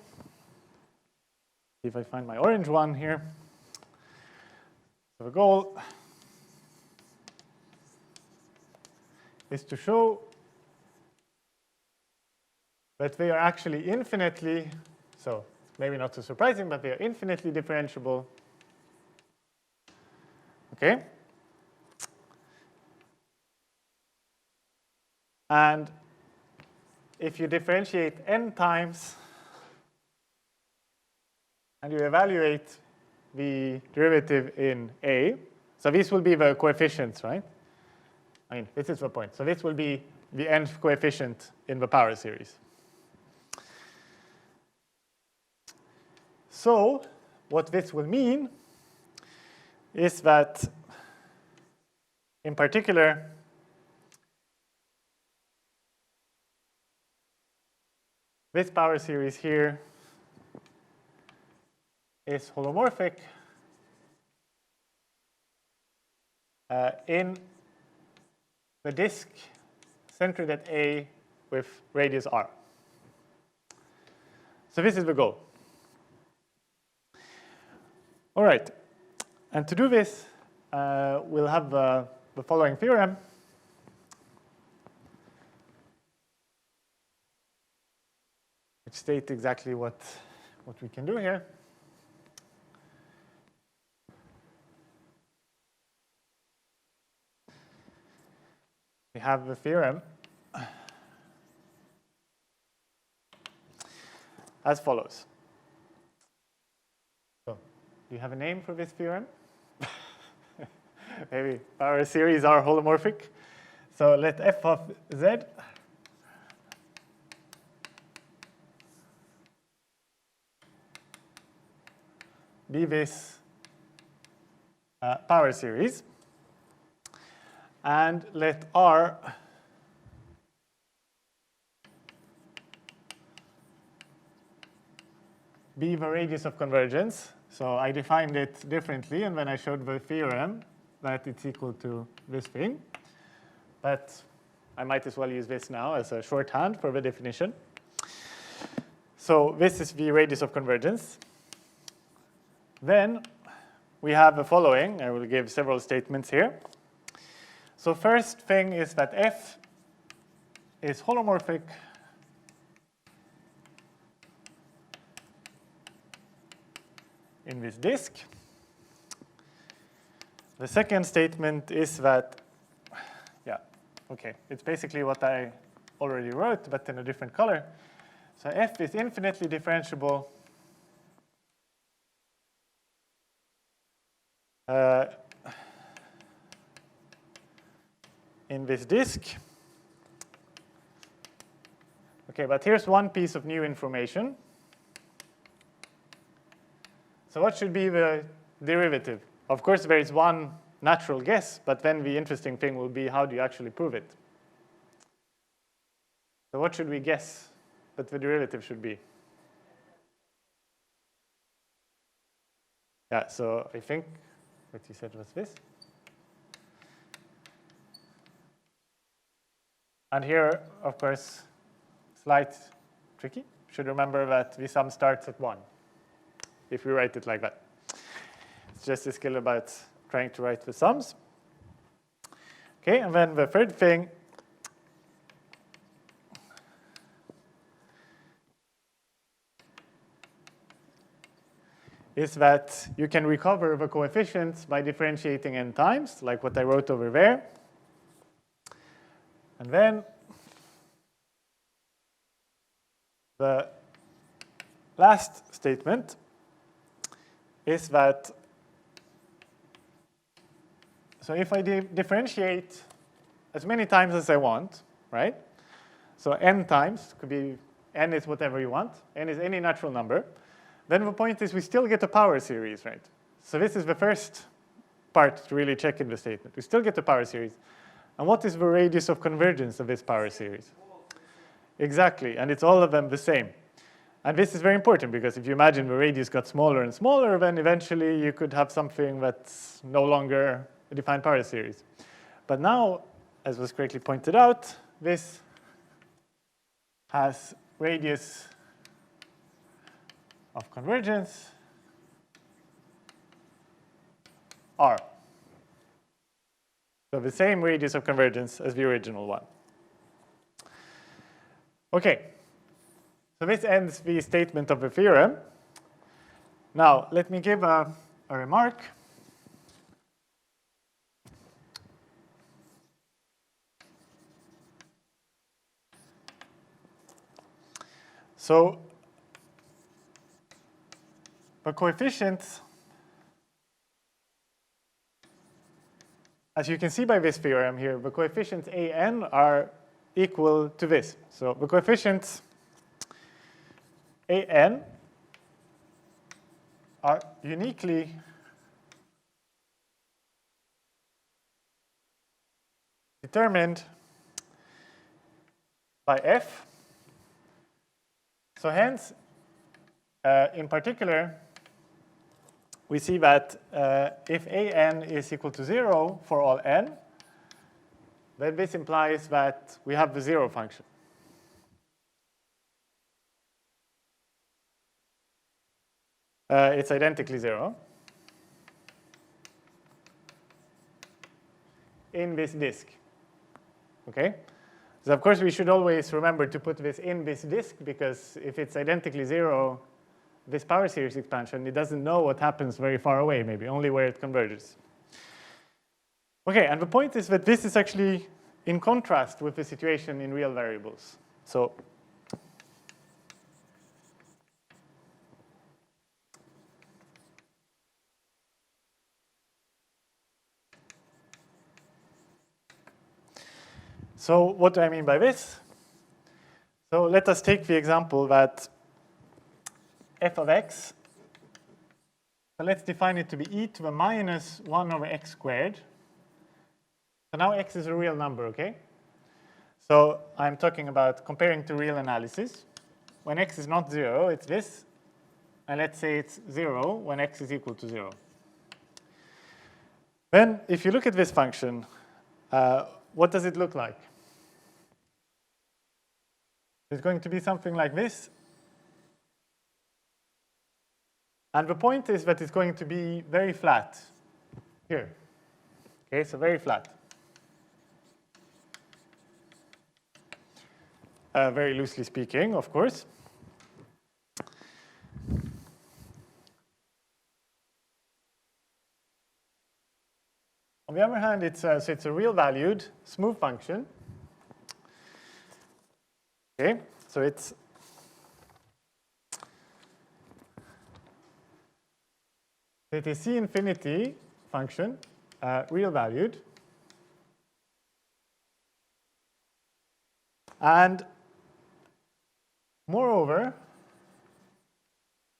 if I find my orange one here, so the goal is to show that they are actually infinitely, so maybe not so surprising, but they are infinitely differentiable. Okay? And if you differentiate n times and you evaluate the derivative in A, so these will be the coefficients, right? I mean, this is the point. So this will be the nth coefficient in the power series. So what this will mean is that, in particular, this power series here is holomorphic in the disk centered at A with radius r. So this is the goal. All right. And to do this, we'll have the following theorem. Which states exactly what we can do here. We have the theorem as follows. So, do you have a name for this theorem? Maybe power series are holomorphic. So let f of z be this power series, and let R be the radius of convergence. So I defined it differently, and then I showed the theorem that it's equal to this thing. But I might as well use this now as a shorthand for the definition. So this is the radius of convergence. Then we have the following. I will give several statements here. So first thing is that f is holomorphic in this disk. The second statement is that, yeah, okay, it's basically what I already wrote, but in a different color. So f is infinitely differentiable in this disk. Okay, but here's one piece of new information. So what should be the derivative? Of course, there is one natural guess, but then the interesting thing will be how do you actually prove it? So what should we guess that the derivative should be? Yeah, so I think what you said was this. And here, of course, slight tricky. Should remember that the sum starts at 1, if we write it like that. It's just a skill about trying to write the sums. Okay, and then the third thing is that you can recover the coefficients by differentiating n times, like what I wrote over there. And then the last statement is that, so if I differentiate as many times as I want, right? So n times, could be, n is whatever you want, n is any natural number. Then the point is we still get a power series, right? So this is the first part to really check in the statement. We still get a power series. And what is the radius of convergence of this power series? Exactly, and it's all of them the same. And this is very important because if you imagine the radius got smaller and smaller, then eventually you could have something that's no longer a defined power series. But now, as was correctly pointed out, this has radius of convergence R. So the same radius of convergence as the original one. Okay, so this ends the statement of the theorem. Now, let me give a remark. So the coefficients, as you can see by this theorem here, the coefficients an are equal to this. So the coefficients an are uniquely determined by f. So hence, in particular, we see that if an is equal to 0 for all n, then this implies that we have the zero function. It's identically 0 in this disk. Okay? So of course we should always remember to put this in this disk, because if it's identically 0, this power series expansion, it doesn't know what happens very far away, maybe only where it converges. Okay, and the point is that this is actually in contrast with the situation in real variables. So what do I mean by this? So let us take the example that f of x, so let's define it to be e to the minus 1 over x squared. So now x is a real number, okay? So I'm talking about comparing to real analysis. When x is not 0, it's this. And let's say it's 0 when x is equal to 0. Then if you look at this function, what does it look like? It's going to be something like this. And the point is that it's going to be very flat here. Okay, so very flat. Very loosely speaking, of course. On the other hand, it's a real valued smooth function. Okay, so it is C infinity function, real valued. And moreover,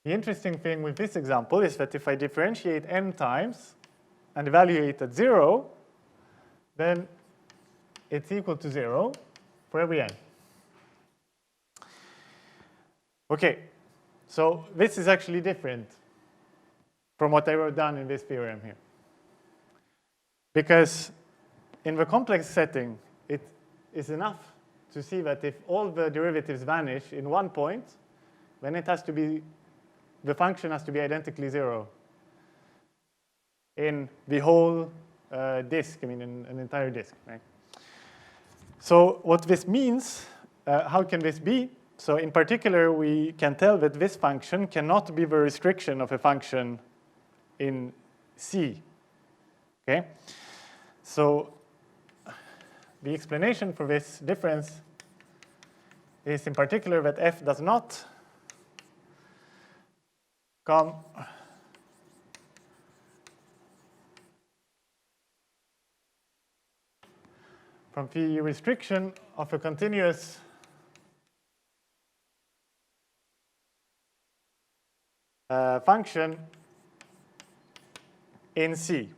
the interesting thing with this example is that if I differentiate n times and evaluate at 0, then it's equal to 0 for every n. Okay, so this is actually different from what I wrote down in this theorem here. Because in the complex setting, it is enough to see that if all the derivatives vanish in one point, then it has to be, the function has to be identically 0 in the whole disk, I mean in an entire disk, right? So what this means, how can this be? So in particular, we can tell that this function cannot be the restriction of a function in C, okay? So the explanation for this difference is in particular that f does not come from the restriction of a continuous function in C.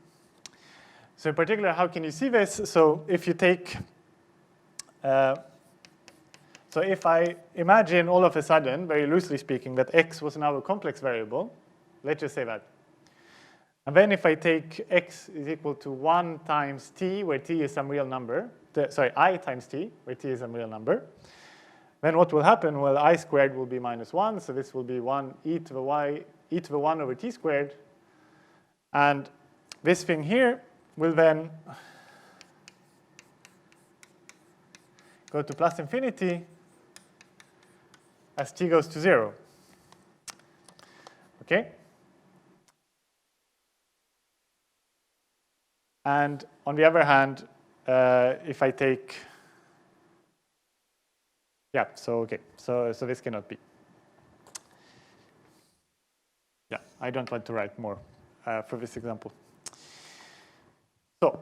So in particular, how can you see this? So if you take, so if I imagine all of a sudden, very loosely speaking, that x was now a complex variable, let's just say that. And then if I take x is equal to 1 times t, where t is some real number, sorry, I times t, where t is some real number, then what will happen? Well, I squared will be minus 1, so this will be 1 e to the 1 over t squared. And this thing here will then go to plus infinity as t goes to 0. Okay? And on the other hand, if I take, yeah, so okay, so this cannot be. I don't want to write more for this example. So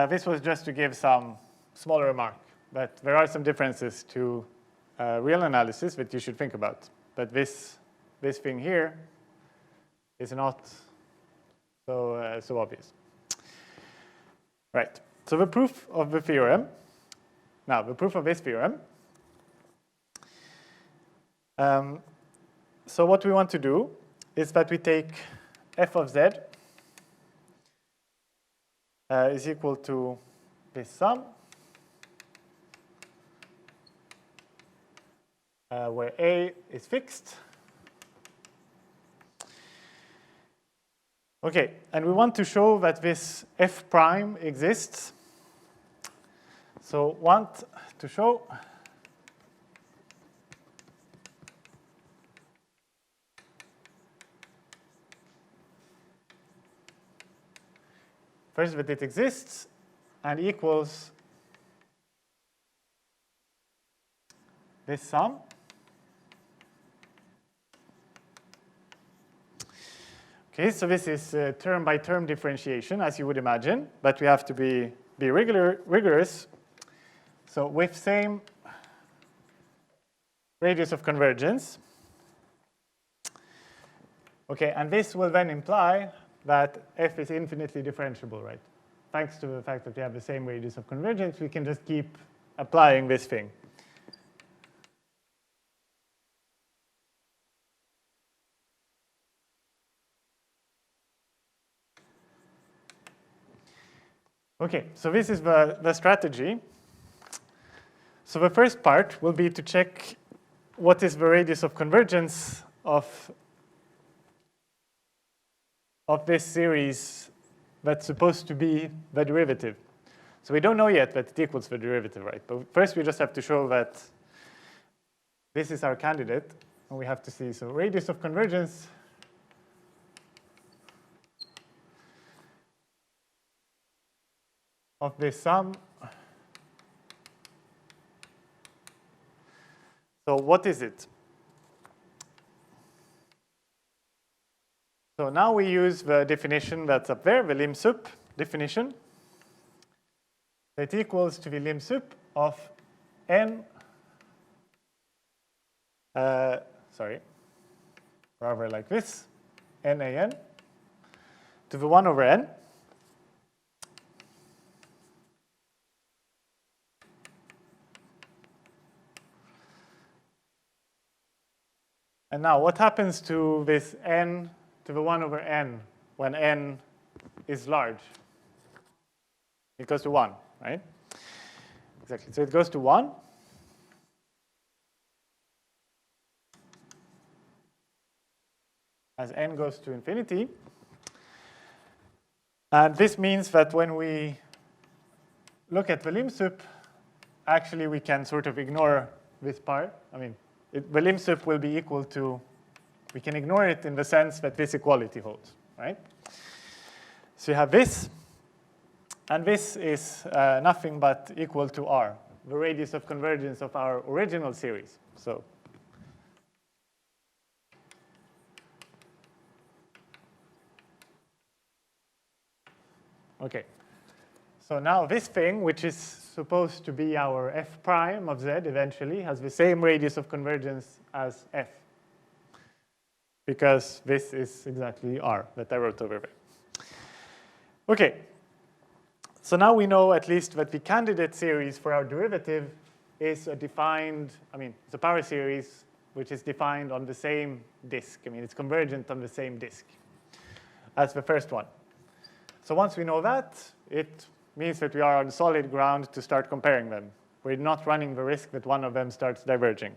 this was just to give some small remark, but there are some differences to real analysis that you should think about. But this thing here is not so obvious. Right. So the proof of the theorem. Now, the proof of this theorem. So what we want to do is that we take f of z is equal to this sum, where a is fixed. Okay, and we want to show that this f prime exists. So want to show first that it exists and equals this sum. Okay, so this is term by term differentiation, as you would imagine, but we have to be rigorous. So with same radius of convergence. Okay, and this will then imply that f is infinitely differentiable, right? Thanks to the fact that we have the same radius of convergence, we can just keep applying this thing. Okay, so this is the strategy. So the first part will be to check what is the radius of convergence of this series that's supposed to be the derivative. So we don't know yet that it equals the derivative, right? But first we just have to show that this is our candidate, and we have to see, so radius of convergence of this sum. So what is it? So now we use the definition that's up there, the lim sup definition. It equals to the lim sup of n, rather like this, n to the 1 over n. And now what happens to this n to the 1 over n when n is large? It goes to 1, right? Exactly. So it goes to 1. As n goes to infinity. And this means that when we look at the lim sup, actually we can sort of ignore this part. I mean, the lim sup will be equal to, we can ignore it in the sense that this equality holds, right? So you have this, and this is nothing but equal to r, the radius of convergence of our original series. So okay. So now this thing, which is supposed to be our f prime of z eventually, has the same radius of convergence as f, because this is exactly r that I wrote over there. Okay. So now we know at least that the candidate series for our derivative is a defined, it's a power series which is defined on the same disk. It's convergent on the same disk as the first one. So once we know that, it means that we are on solid ground to start comparing them. We're not running the risk that one of them starts diverging.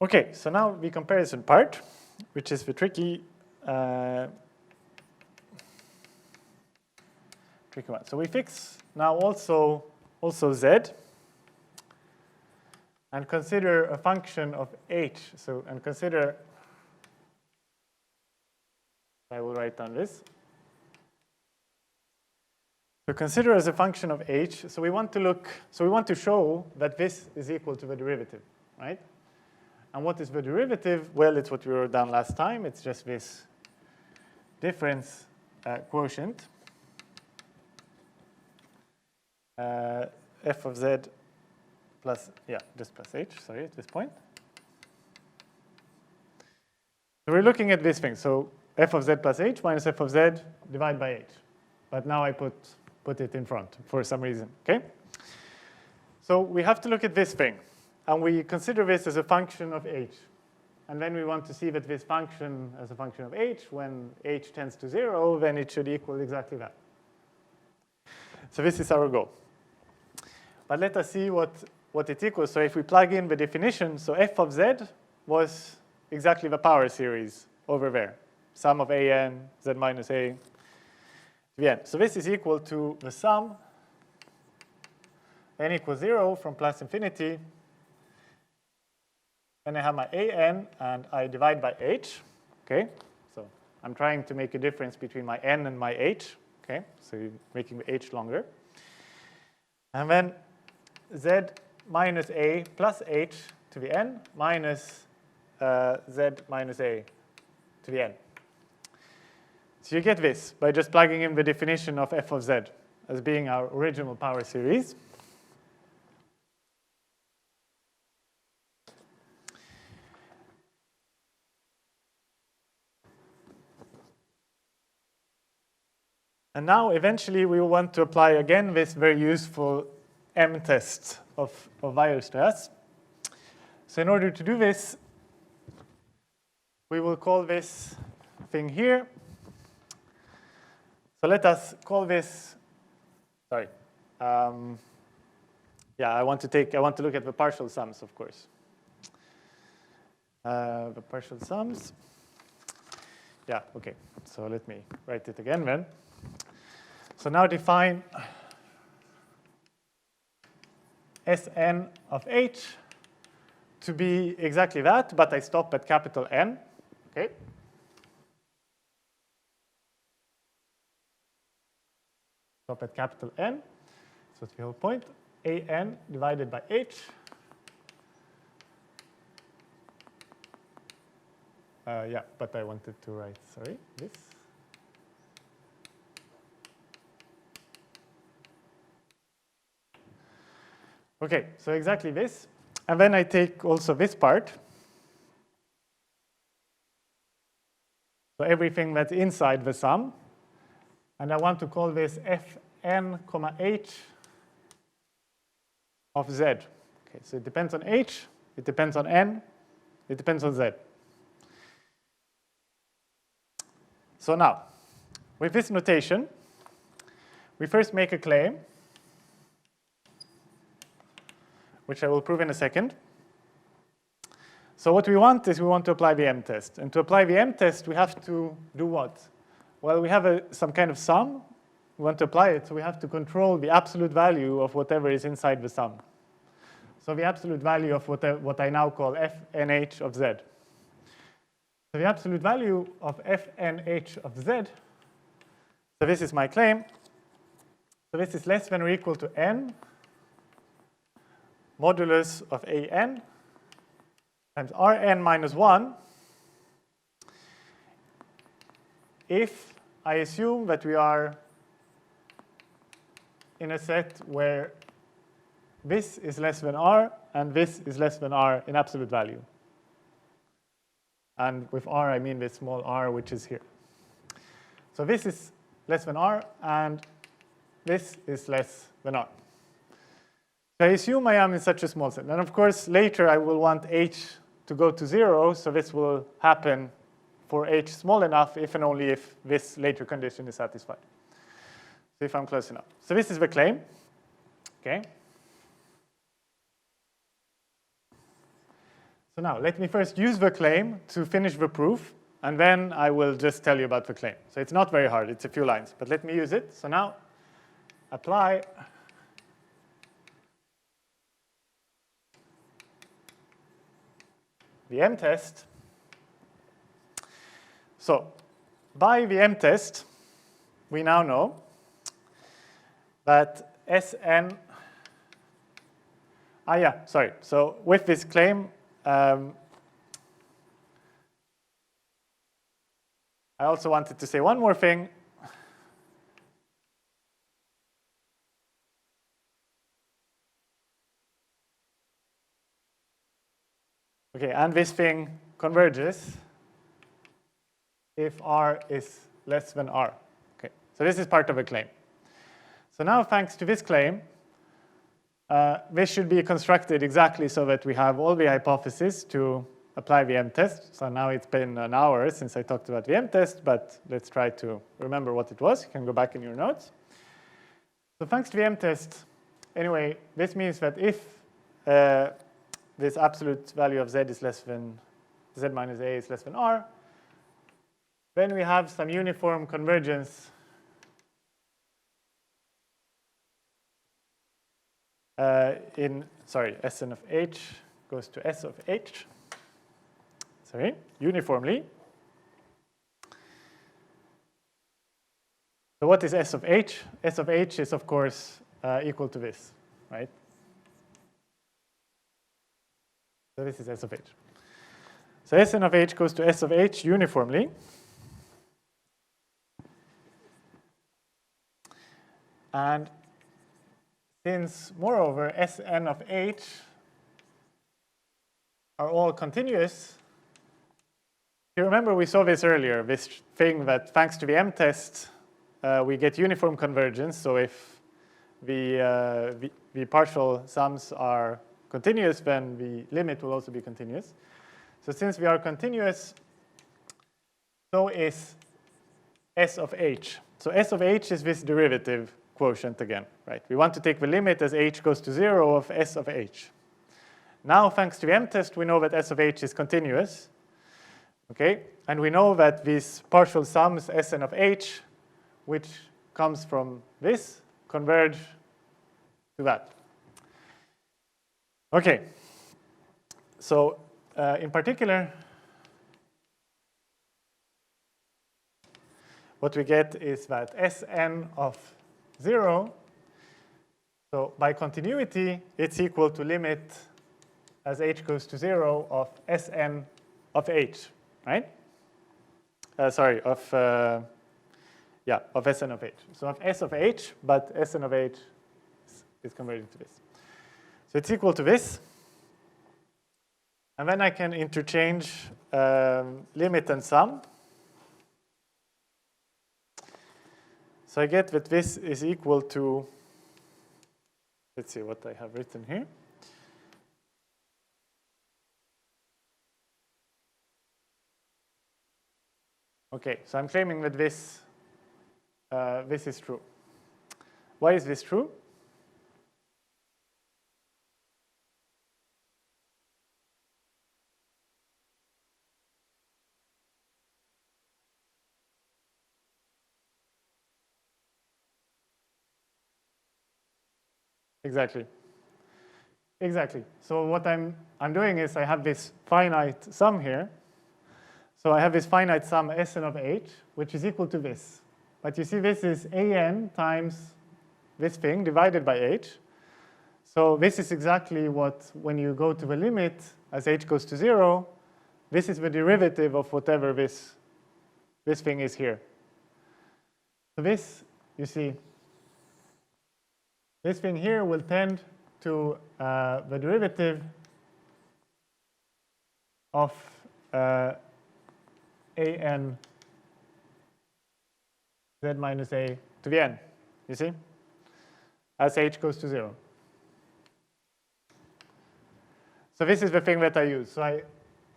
Okay, so now the comparison part, which is the tricky one. So we fix now also z, and consider a function of h. And consider, I will write down this. So consider as a function of h. So we want to show that this is equal to the derivative. right? And what is the derivative? Well, it's what we wrote down last time. It's just this difference quotient, f of z plus, just plus h, sorry, at this point. So we're looking at this thing. So f of z plus h minus f of z divided by h. But now I put it in front for some reason, okay? So we have to look at this thing. And we consider this as a function of h. And then we want to see that this function as a function of h, when h tends to 0, then it should equal exactly that. So this is our goal. But let us see what it equals. So if we plug in the definition, so f of z was exactly the power series over there. Sum of an, z minus a, to the n. So this is equal to the sum, n equals 0 from plus infinity. Then I have my an, and I divide by h. Okay, so I'm trying to make a difference between my n and my h. Okay, so you're making the h longer. And then z minus a plus h to the n minus z minus a to the n. So you get this by just plugging in the definition of f of z as being our original power series. And now, eventually, we will want to apply again this very useful m-test of Weierstrass. So in order to do this, we will call this thing here. So let us call this, sorry. I want to look at the partial sums, of course. The partial sums. Yeah, okay. So let me write it again then. So now define Sn of h to be exactly that, but I stop at capital N. Okay. Stop at capital N. So that's the whole point. An divided by h. But I wanted to write, sorry, this. Okay, so exactly this. And then I take also this part. So everything that's inside the sum. And I want to call this Fn, h of z. Okay, so it depends on h, it depends on n, it depends on z. So now, with this notation, we first make a claim, which I will prove in a second. So what we want is we want to apply the m-test. And to apply the m-test, we have to do what? Well, we have some kind of sum. We want to apply it, so we have to control the absolute value of whatever is inside the sum. So the absolute value of what I now call fnh of z. So the absolute value of fnh of z, so this is my claim. So this is less than or equal to n modulus of an times Rn minus 1 if I assume that we are in a set where this is less than R and this is less than R in absolute value. And with R, I mean this small r, which is here. So this is less than R, and this is less than R. So I assume I am in such a small set. And of course, later I will want h to go to 0, so this will happen for h small enough if and only if this later condition is satisfied. So if I'm close enough. So this is the claim. Okay. So now let me first use the claim to finish the proof, and then I will just tell you about the claim. So it's not very hard, it's a few lines, but let me use it. So now apply the m-test. So by the m-test, we now know that Sn Yeah, sorry. So with this claim, I also wanted to say one more thing. Okay, and this thing converges if R is less than R. Okay, so this is part of a claim. So now, thanks to this claim, this should be constructed exactly so that we have all the hypotheses to apply the m-test. So now it's been an hour since I talked about the m-test, but let's try to remember what it was. You can go back in your notes. So thanks to the m-test, anyway, this means that if this absolute value of z is less than z minus a is less than r, then we have some uniform convergence Sn of h goes to S of h, uniformly. So what is S of h? S of h is, of course, equal to this, right? So this is S of h. So Sn of h goes to S of h uniformly. And since, moreover, Sn of h are all continuous, you remember we saw this earlier, this thing that thanks to the m-test, we get uniform convergence. So if the partial sums are continuous, then the limit will also be continuous. So since we are continuous, so is S of h. So S of h is this derivative quotient again, right? We want to take the limit as h goes to 0 of S of h. Now, thanks to the m-test, we know that S of h is continuous. Okay, and we know that these partial sums Sn of h, which comes from this, converge to that. Okay, so in particular, what we get is that Sn of 0, so by continuity, it's equal to limit as h goes to 0 of Sn of h, right? Of Sn of h. So of S of h, but Sn of h is converging to this. So it's equal to this. And then I can interchange limit and sum. So I get that this is equal to, let's see what I have written here. Okay, so I'm claiming that this is true. Why is this true? Exactly. Exactly. So what I'm doing is I have this finite sum here. So I have this finite sum Sn of h, which is equal to this. But you see, this is an times this thing divided by h. So this is exactly what, when you go to the limit as h goes to 0, this is the derivative of whatever this thing is here. So this, you see, this thing here will tend to the derivative of an z minus a to the n, you see, as h goes to 0. So this is the thing that I use. So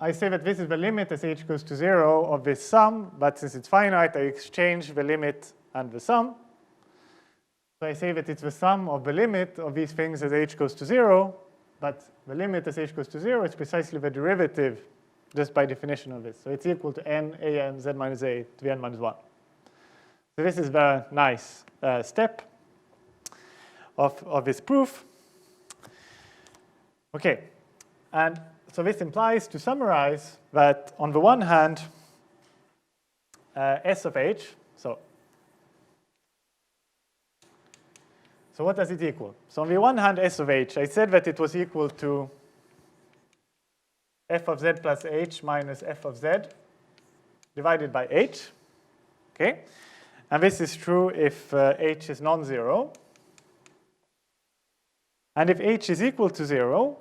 I say that this is the limit as h goes to 0 of this sum, but since it's finite, I exchange the limit and the sum. So I say that it's the sum of the limit of these things as h goes to 0, but the limit as h goes to 0 is precisely the derivative just by definition of this. So it's equal to n an z minus a to the n minus 1. So this is the nice step of this proof. Okay, and so this implies, to summarize, that on the one hand, S of h, so So what does it equal? So on the one hand, S of h, I said that it was equal to f of z plus h minus f of z divided by h. Okay? And this is true if h is non-zero. And if h is equal to 0,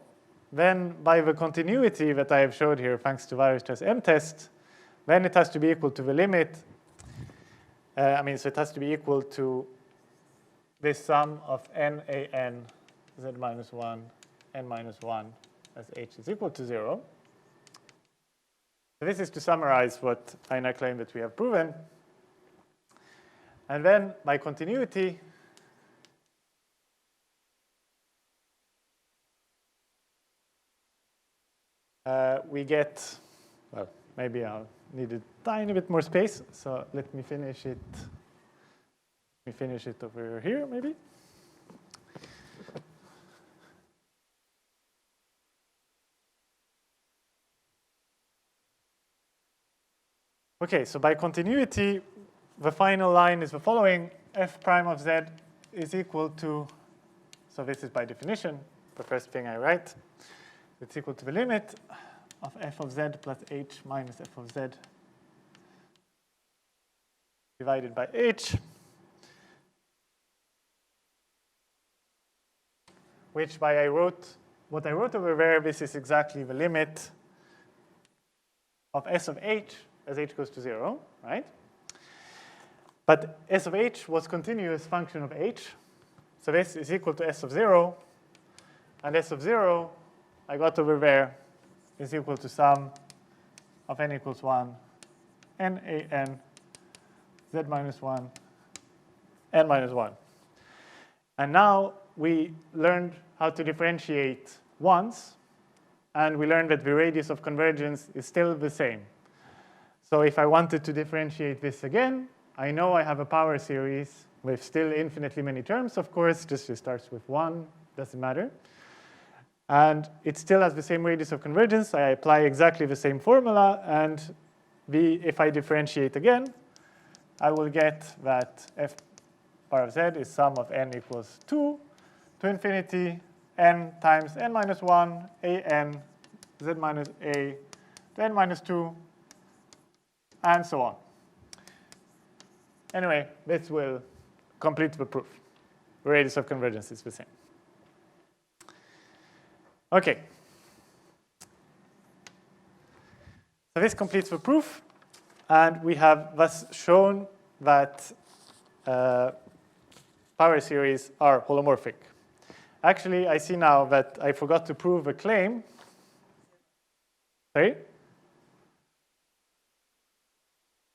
then by the continuity that I have showed here, thanks to Weierstrass m-test, then it has to be equal to the limit. So it has to be equal to this sum of n a n z minus 1, n minus 1, as h is equal to 0. So this is to summarize what I now claim that we have proven. And then by continuity, we get, well, maybe I'll need a tiny bit more space, so let me finish it. Let me finish it over here, maybe. Okay, so by continuity, the final line is the following. F prime of z is equal to, so this is by definition, the first thing I write. It's equal to the limit of f of z plus h minus f of z divided by h, which by what I wrote over there, this is exactly the limit of s of h as h goes to 0, right? But s of h was continuous function of h, so this is equal to s of 0, and s of 0 I got over there is equal to sum of n equals 1, n a n, z minus 1, n minus 1. And now we learned how to differentiate once, and we learned that the radius of convergence is still the same. So if I wanted to differentiate this again, I know I have a power series with still infinitely many terms, of course, just it starts with 1, doesn't matter. And it still has the same radius of convergence. I apply exactly the same formula, and if I differentiate again, I will get that f bar of z is sum of n equals 2 to infinity n times n minus 1 a n z minus a to n minus 2, and so on. Anyway, this will complete the proof. The radius of convergence is the same. Okay. So this completes the proof, and we have thus shown that power series are holomorphic. Actually, I see now that I forgot to prove a claim. Sorry?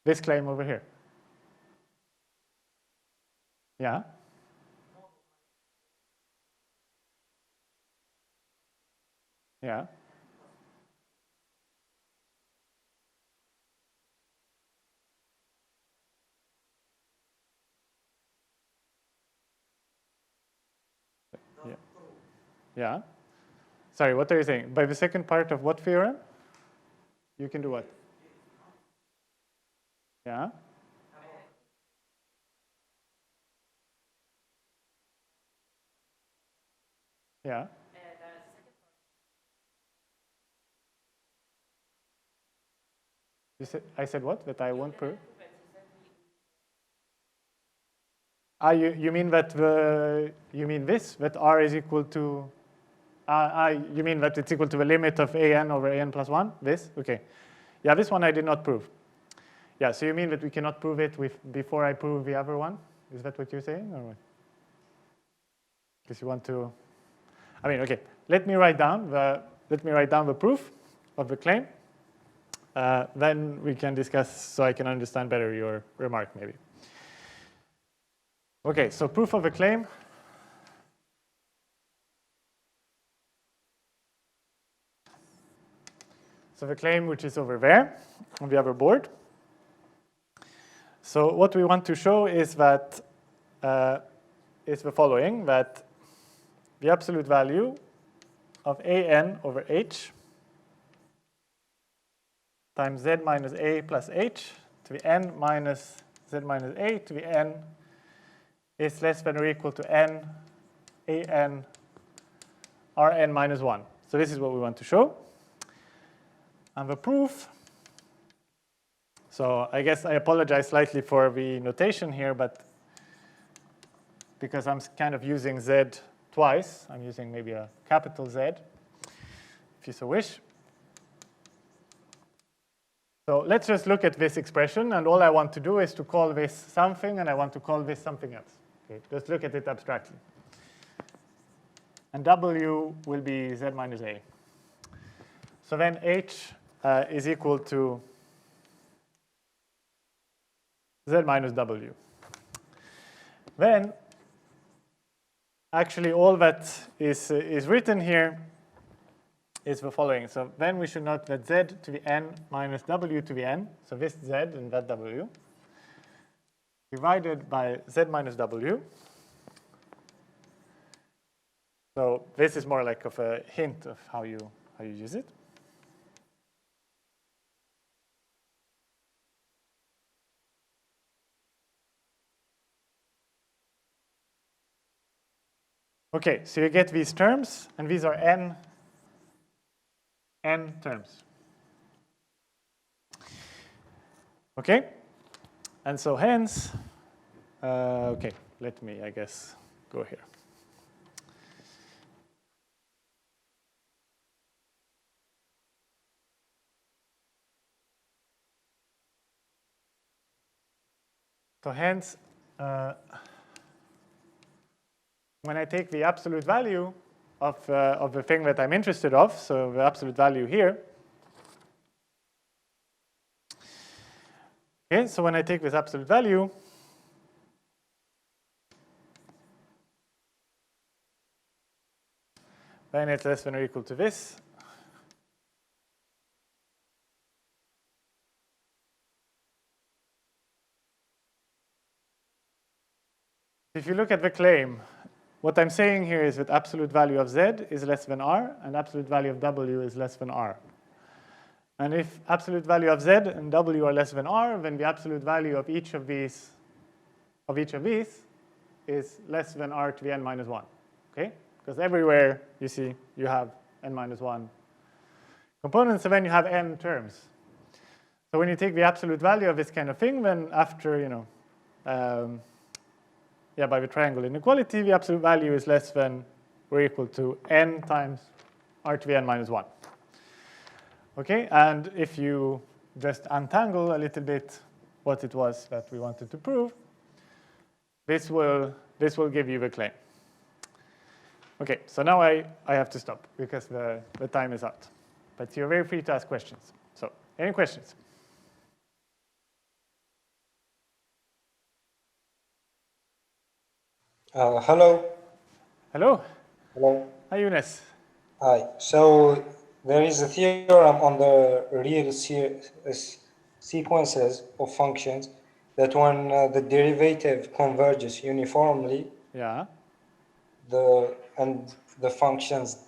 This claim over here. Yeah? Yeah. Yeah. Yeah. Sorry, what are you saying? By the second part of what theorem? You can do what? Yeah. Yeah. I said what? That I won't prove? You mean that you mean this? That r is equal to you mean that it's equal to the limit of an over an plus 1? This? Okay. Yeah, this one I did not prove. Yeah, so you mean that we cannot prove it before I prove the other one? Is that what you're saying, or what? Because you want to. I mean, okay. Let me write down the proof of the claim. Then we can discuss, so I can understand better your remark, maybe. Okay, so proof of a claim. So the claim, which is over there on the other board. So what we want to show is that is the following: that the absolute value of an over h times z minus a plus h to the n minus z minus a to the n is less than or equal to n an Rn minus 1. So this is what we want to show. And the proof, so I guess I apologize slightly for the notation here, but because I'm kind of using Z twice, I'm using maybe a capital Z, if you so wish. So let's just look at this expression, and all I want to do is to call this something, and I want to call this something else. Okay, just look at it abstractly. And W will be Z minus A. So then H is equal to Z minus W. Then, actually, all that is written here is the following. So then we should note that Z to the N minus W to the N, so this Z and that W, divided by Z minus W. So this is more like of a hint of how you use it. Okay, so you get these terms, and these are n terms. Okay, and so hence, okay, let me, I guess, go here. So hence, when I take the absolute value of the thing that I'm interested of, so the absolute value here. Okay, so when I take this absolute value, then it's less than or equal to this. If you look at the claim, what I'm saying here is that absolute value of Z is less than R, and absolute value of W is less than R. And if absolute value of Z and W are less than R, then the absolute value of each of these is less than R to the N minus 1. Okay? Because everywhere you see you have N minus 1 components, and then you have N terms. So when you take the absolute value of this kind of thing, then after, by the triangle inequality, the absolute value is less than or equal to N times R to the N minus 1. Okay, and if you just untangle a little bit what it was that we wanted to prove, this will give you the claim. Okay, so now I have to stop because the time is out. But you're very free to ask questions. So, any questions? Hello. Hello. Hello. Hi, Younes. Hi. So there is a theorem on the real sequences of functions that when the derivative converges uniformly, yeah, the functions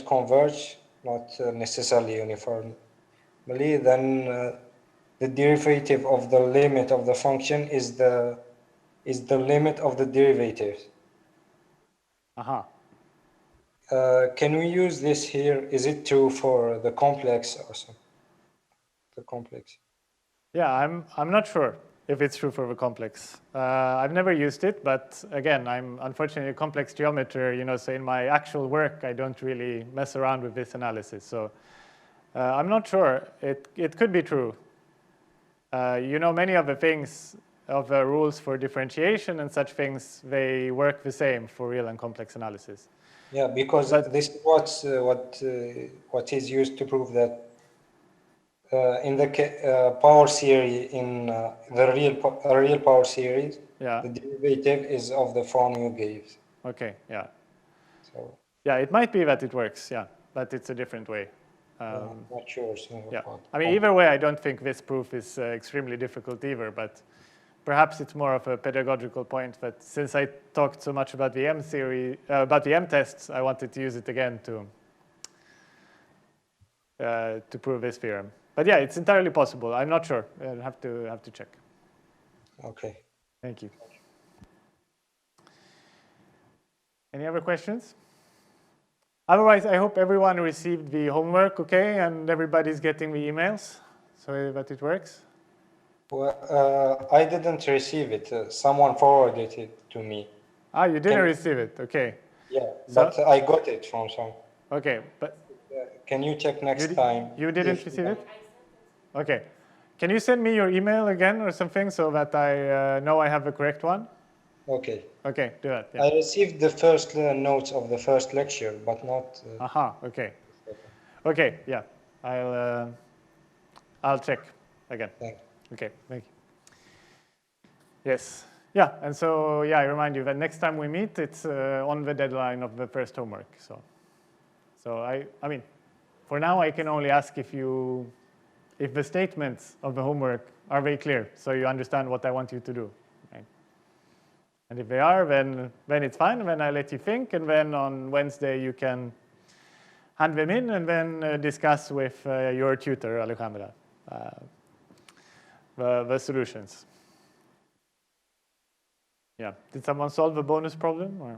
converge, not necessarily uniformly, then the derivative of the limit of the function is the limit of the derivatives. Can we use this here? Is it true for the complex also? The complex. Yeah, I'm not sure if it's true for the complex. I've never used it, but again, I'm unfortunately a complex geometer, so in my actual work, I don't really mess around with this analysis. So I'm not sure. It could be true. Many of the things of the rules for differentiation and such things, they work the same for real and complex analysis. Yeah, because this is what is used to prove that in the power series, in the real power series, the derivative is of the form you gave. Okay, yeah. So yeah, it might be that it works, yeah, but it's a different way. I'm not sure. So yeah, I mean, either way, I don't think this proof is extremely difficult either, but perhaps it's more of a pedagogical point that since I talked so much about the M series, about the M tests, I wanted to use it again to prove this theorem. But yeah, it's entirely possible. I'm not sure. I'll have to check. Okay. Thank you. Any other questions? Otherwise, I hope everyone received the homework, okay, and everybody's getting the emails so that it works. Well, I didn't receive it. Someone forwarded it to me. Ah, you didn't receive it, okay. Yeah, but I got it from some. Okay, but can you check next time? You didn't receive it? Okay. Can you send me your email again or something so that I know I have the correct one? Okay. Okay, do that. Yeah. I received the first notes of the first lecture, but not. Aha. Okay. Okay. Yeah. I'll check again. Thank you. Okay. Thank you. Yes. Yeah. And so yeah, I remind you that next time we meet, it's on the deadline of the first homework. So I mean, for now I can only ask if the statements of the homework are very clear, so you understand what I want you to do. Right? And if they are, then it's fine. Then I let you think, and then on Wednesday you can hand them in, and then discuss with your tutor, Alejandra, the solutions. Yeah. Did someone solve the bonus problem? Or?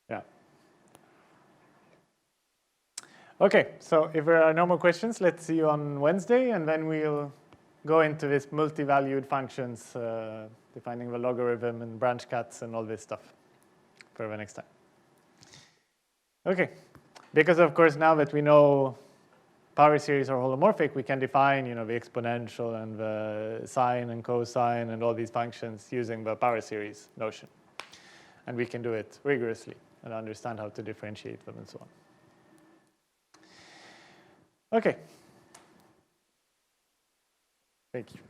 Yeah. Okay, so if there are no more questions, let's see you on Wednesday, and then we'll go into this multi-valued functions, defining the logarithm and branch cuts and all this stuff for the next time. Okay, because of course now that we know power series are holomorphic, we can define, the exponential and the sine and cosine and all these functions using the power series notion. And we can do it rigorously and understand how to differentiate them and so on. Okay. Thank you.